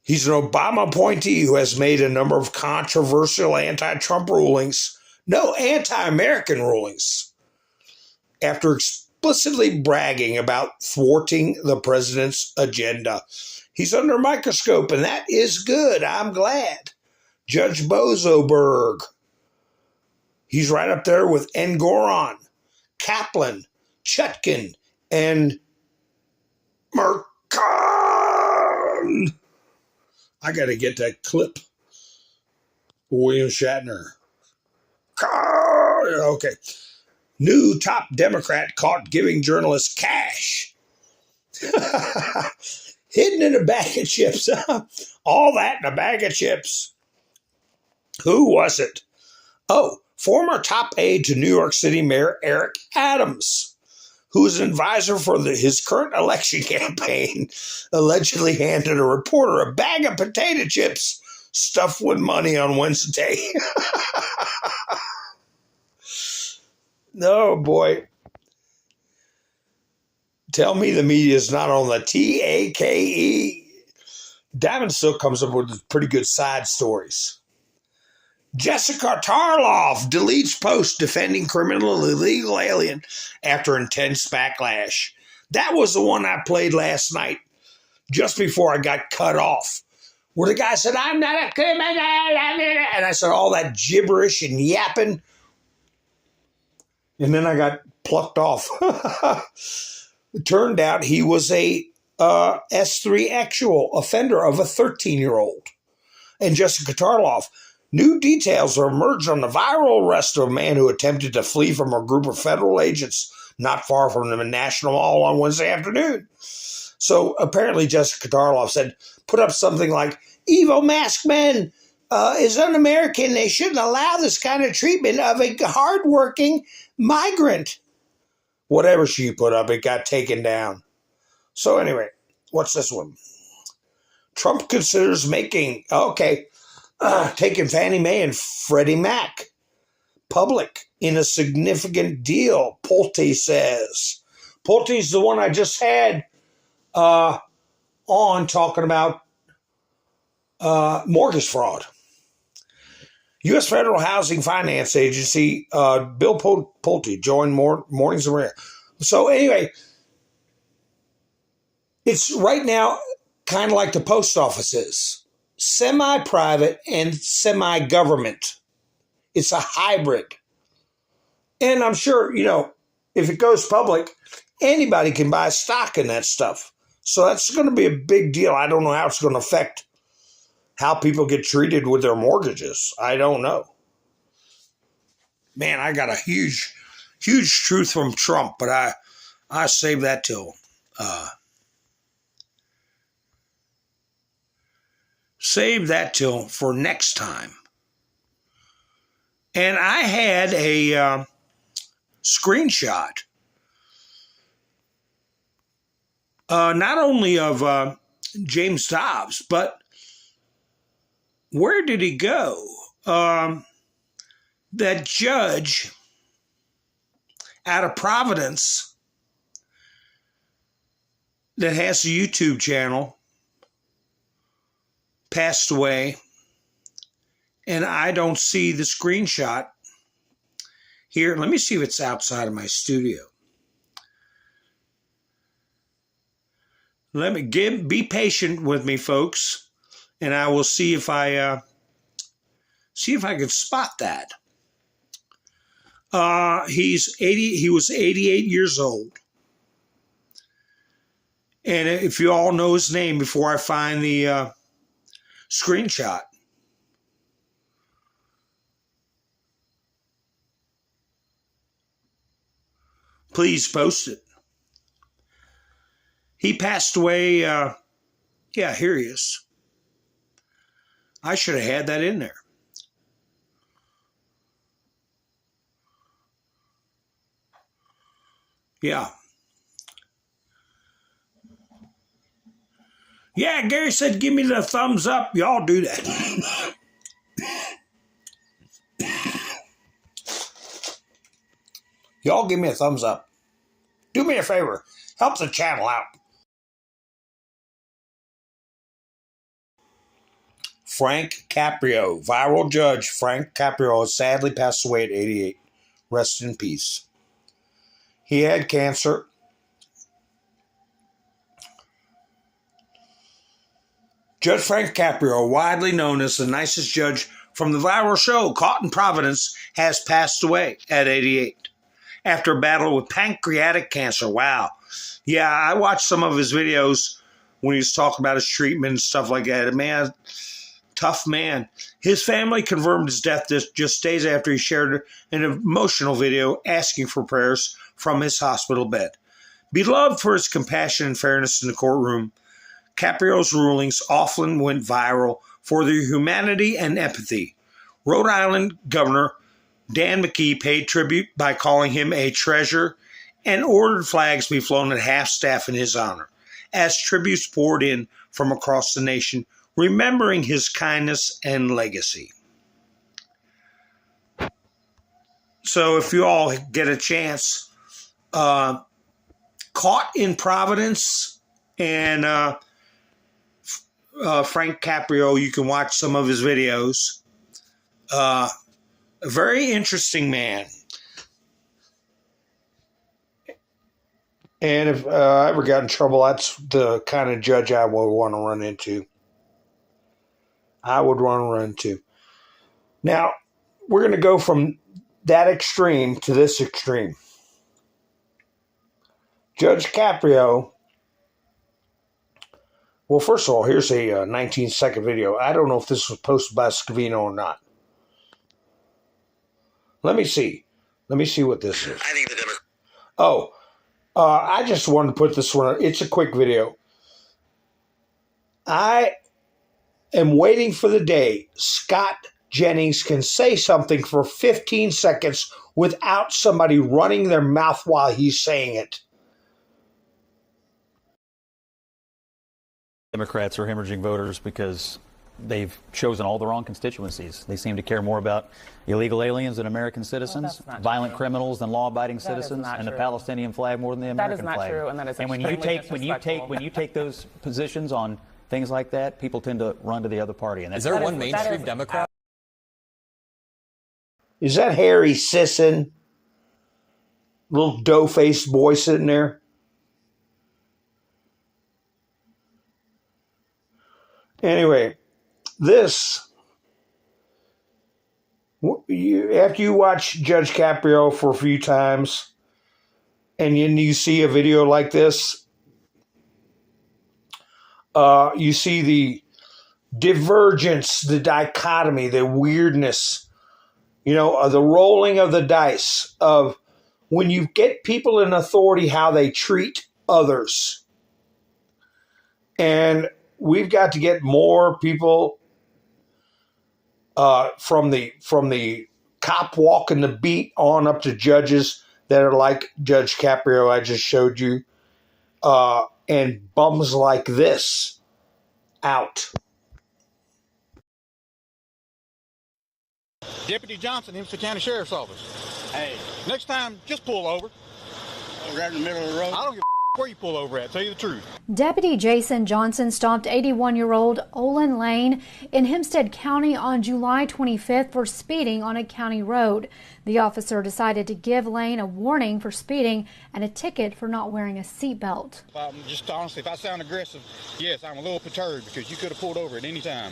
A: He's an Obama appointee who has made a number of controversial anti-Trump rulings, no anti-American rulings, after explicitly bragging about thwarting the president's agenda. He's under a microscope, and that is good. I'm glad. Judge Bozoberg. He's right up there with Engoron, Kaplan, Chutkin, and Merchan. I got to get that clip. William Shatner. Okay. New top Democrat caught giving journalists cash. Hidden in a bag of chips. All that in a bag of chips. Who was it? Oh, former top aide to New York City Mayor Eric Adams, who is an advisor for his current election campaign, allegedly handed a reporter a bag of potato chips stuffed with money on Wednesday. Oh, boy. Tell me the media is not on the TAKE. Davin still comes up with pretty good side stories. Jessica Tarloff deletes post defending criminal illegal alien after intense backlash. That was the one I played last night, just before I got cut off, where the guy said, I'm not a criminal, and I said all that gibberish and yapping, and then I got plucked off. It turned out he was a S3 actual offender of a 13-year-old. And Jessica Tarloff, new details are emerged on the viral arrest of a man who attempted to flee from a group of federal agents not far from the National Mall on Wednesday afternoon. So apparently Jessica Tarloff said, put up something like, evil masked men is un-American. They shouldn't allow this kind of treatment of a hardworking migrant. Whatever she put up, it got taken down. So anyway, what's this one? Trump considers taking Fannie Mae and Freddie Mac public in a significant deal, Pulte says. Pulte's the one I just had on talking about mortgage fraud. U.S. Federal Housing Finance Agency, Bill Pulte joined Mornings and Rare. So anyway, it's right now kind of like the post office is, semi-private and semi-government. It's a hybrid. And I'm sure, if it goes public, anybody can buy stock in that stuff. So that's going to be a big deal. I don't know how it's going to affect how people get treated with their mortgages. I don't know. Man, I got a huge truth from Trump, but I saved that till for next time. And I had a screenshot not only of James Dobbs, but where did he go? That judge out of Providence that has a YouTube channel passed away, and I don't see the screenshot here. Let me see if it's outside of my studio. Be patient with me, folks, and I will see if I can spot that. He was 88 years old. And if you all know his name before I find the screenshot. Please post it. He passed away. Yeah, here he is. I should have had that in there. Yeah. Yeah, Gary said, give me the thumbs up. Y'all do that. Y'all give me a thumbs up. Do me a favor. Help the channel out. Frank Caprio. Viral judge Frank Caprio has sadly passed away at 88. Rest in peace. He had cancer. Judge Frank Caprio, widely known as the nicest judge from the viral show Caught in Providence, has passed away at 88 after a battle with pancreatic cancer. Wow. Yeah, I watched some of his videos when he was talking about his treatment and stuff like that. Man, tough man. His family confirmed his death just days after he shared an emotional video asking for prayers from his hospital bed. Beloved for his compassion and fairness in the courtroom, Caprio's rulings often went viral for their humanity and empathy. Rhode Island Governor Dan McKee paid tribute by calling him a treasure and ordered flags be flown at half-staff in his honor, as tributes poured in from across the nation, remembering his kindness and legacy. So if you all get a chance, Caught in Providence and Frank Caprio, you can watch some of his videos. A very interesting man. And if I ever got in trouble, that's the kind of judge I would want to run into. Now, we're going to go from that extreme to this extreme. Judge Caprio, well, first of all, here's a 19-second video. I don't know if this was posted by Scavino or not. Let me see. Let me see what this is. I think the I just wanted to put this one. It's a quick video. I am waiting for the day Scott Jennings can say something for 15 seconds without somebody running their mouth while he's saying it.
T: Democrats are hemorrhaging voters because they've chosen all the wrong constituencies. They seem to care more about illegal aliens than American citizens, violent criminals than law-abiding citizens, and the Palestinian flag more than the American flag. That is not true, and that is when you take those positions on things like that, people tend to run to the other party. And
U: is there one mainstream Democrat?
A: Is that Harry Sisson? Little dough-faced boy sitting there? Anyway, this, after you watch Judge Caprio for a few times and then you see a video like this, you see the divergence, the dichotomy, the weirdness, the rolling of the dice of when you get people in authority, how they treat others. And we've got to get more people from the cop walking the beat on up to judges that are like Judge Caprio I just showed you, and bums like this out.
V: Deputy Johnson, Hempstead County Sheriff's Office. Hey. Next time, just pull over. Right in the middle of the road? I don't give a where you pull over at, tell you the truth.
W: Deputy Jason Johnson stopped 81-year-old Olin Lane in Hempstead County on July 25th for speeding on a county road. The officer decided to give Lane a warning for speeding and a ticket for not wearing a seatbelt.
V: Just honestly, if I sound aggressive, yes, I'm a little perturbed because you could have pulled over at any time.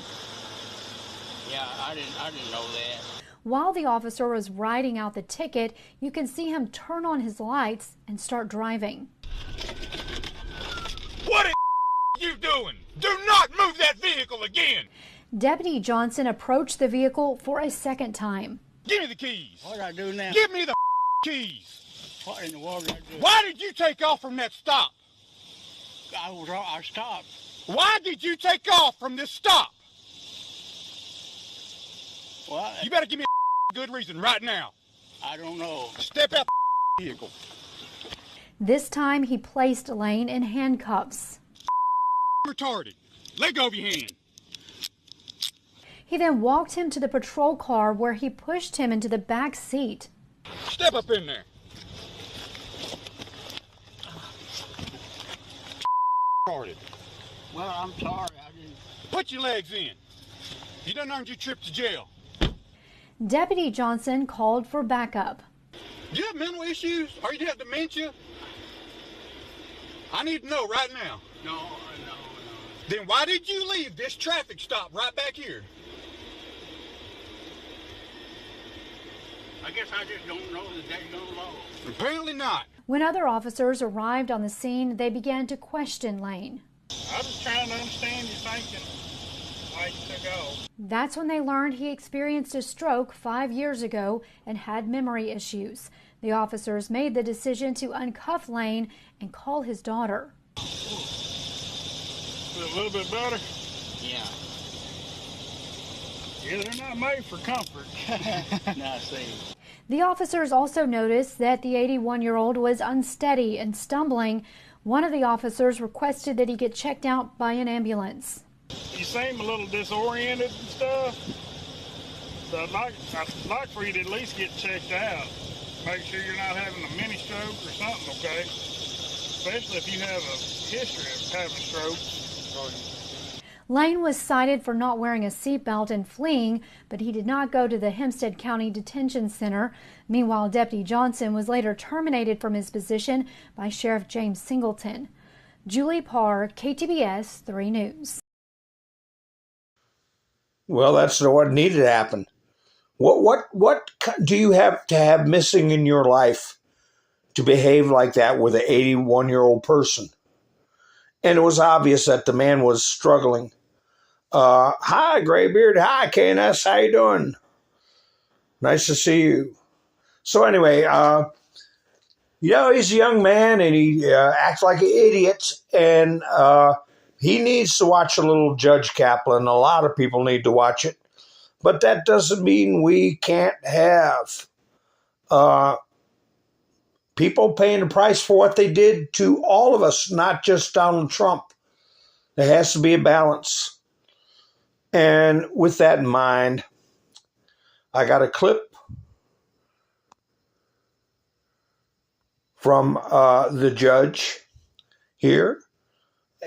X: Yeah, I didn't know that.
W: While the officer was writing out the ticket, you can see him turn on his lights and start driving.
V: What are you doing? Do not move that vehicle again!
W: Deputy Johnson approached the vehicle for a second time.
V: Give me the keys.
X: What did I do now?
V: Give me the keys.
X: What in the world did I do?
V: Why did you take off from that stop?
X: I stopped.
V: Why did you take off from this stop?
X: Well,
V: you better give me a good reason right now.
X: I don't know.
V: Step out the vehicle.
W: This time he placed Lane in handcuffs.
V: Retarded. Let go of your hand.
W: He then walked him to the patrol car where he pushed him into the back seat.
V: Step up in there. Retarded.
X: Well, I'm sorry. I didn't.
V: Put your legs in. You done earned your trip to jail.
W: Deputy Johnson called for backup.
V: Do you have mental issues? Or you have dementia? I need to know right now.
X: No.
V: Then why did you leave this traffic stop right back here?
X: I guess I just don't know the daggone law.
V: Apparently not.
W: When other officers arrived on the scene, they began to question Lane.
X: I was trying to understand your thinking. Why you took off.
W: That's when they learned he experienced a stroke 5 years ago and had memory issues. The officers made the decision to uncuff Lane and call his daughter.
X: Feel a little bit better? Yeah. Yeah, they're not made for comfort. No, I see.
W: The officers also noticed that the 81-year-old was unsteady and stumbling. One of the officers requested that he get checked out by an ambulance.
X: You seem a little disoriented and stuff, so I'd like for you to at least get checked out. Make sure you're not having a mini stroke or something, okay? Especially if you have a history of having strokes.
W: Lane was cited for not wearing a seatbelt and fleeing, but he did not go to the Hempstead County Detention Center. Meanwhile, Deputy Johnson was later terminated from his position by Sheriff James Singleton. Julie Parr, KTBS 3 News.
A: Well, that's what needed to happen. What do you have to have missing in your life to behave like that with an 81-year-old person? And it was obvious that the man was struggling. Hi, Graybeard. Hi, KNS. How you doing? Nice to see you. So anyway, he's a young man and he acts like an idiot. And he needs to watch a little Judge Kaplan. A lot of people need to watch it. But that doesn't mean we can't have people paying the price for what they did to all of us, not just Donald Trump. There has to be a balance. And with that in mind, I got a clip from the judge here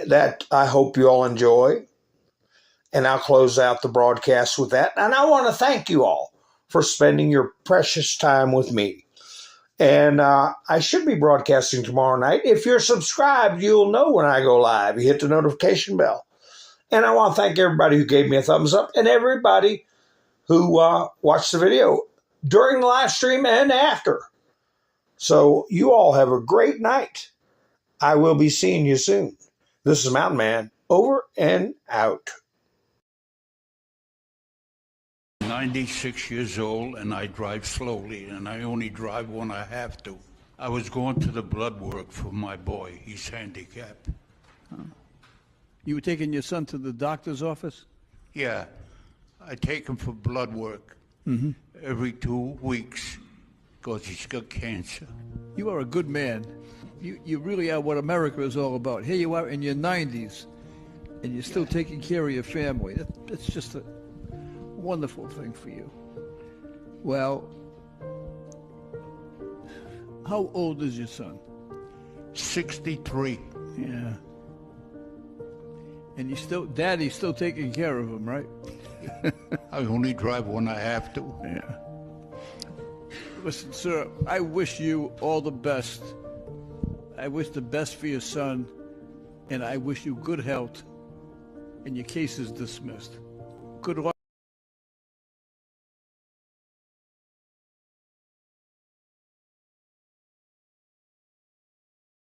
A: that I hope you all enjoy. And I'll close out the broadcast with that. And I want to thank you all for spending your precious time with me. And I should be broadcasting tomorrow night. If you're subscribed, you'll know when I go live. You hit the notification bell. And I want to thank everybody who gave me a thumbs up and everybody who watched the video during the live stream and after. So you all have a great night. I will be seeing you soon. This is Mountain Man, over and out.
B: 96 years old, and I drive slowly, and I only drive when I have to. I was going to the blood work for my boy. He's handicapped.
C: You were taking your son to the doctor's office?
B: Yeah, I take him for blood work every 2 weeks because he's got cancer.
C: You are a good man. You really are what America is all about. Here you are in your 90s, and you're still taking care of your family. That's just a wonderful thing for you. Well, how old is your son?
B: 63.
C: Yeah. And Daddy's still taking care of him, right?
B: I only drive when I have to.
C: Yeah. Listen, sir, I wish you all the best. I wish the best for your son, and I wish you good health, and your case is dismissed. Good luck.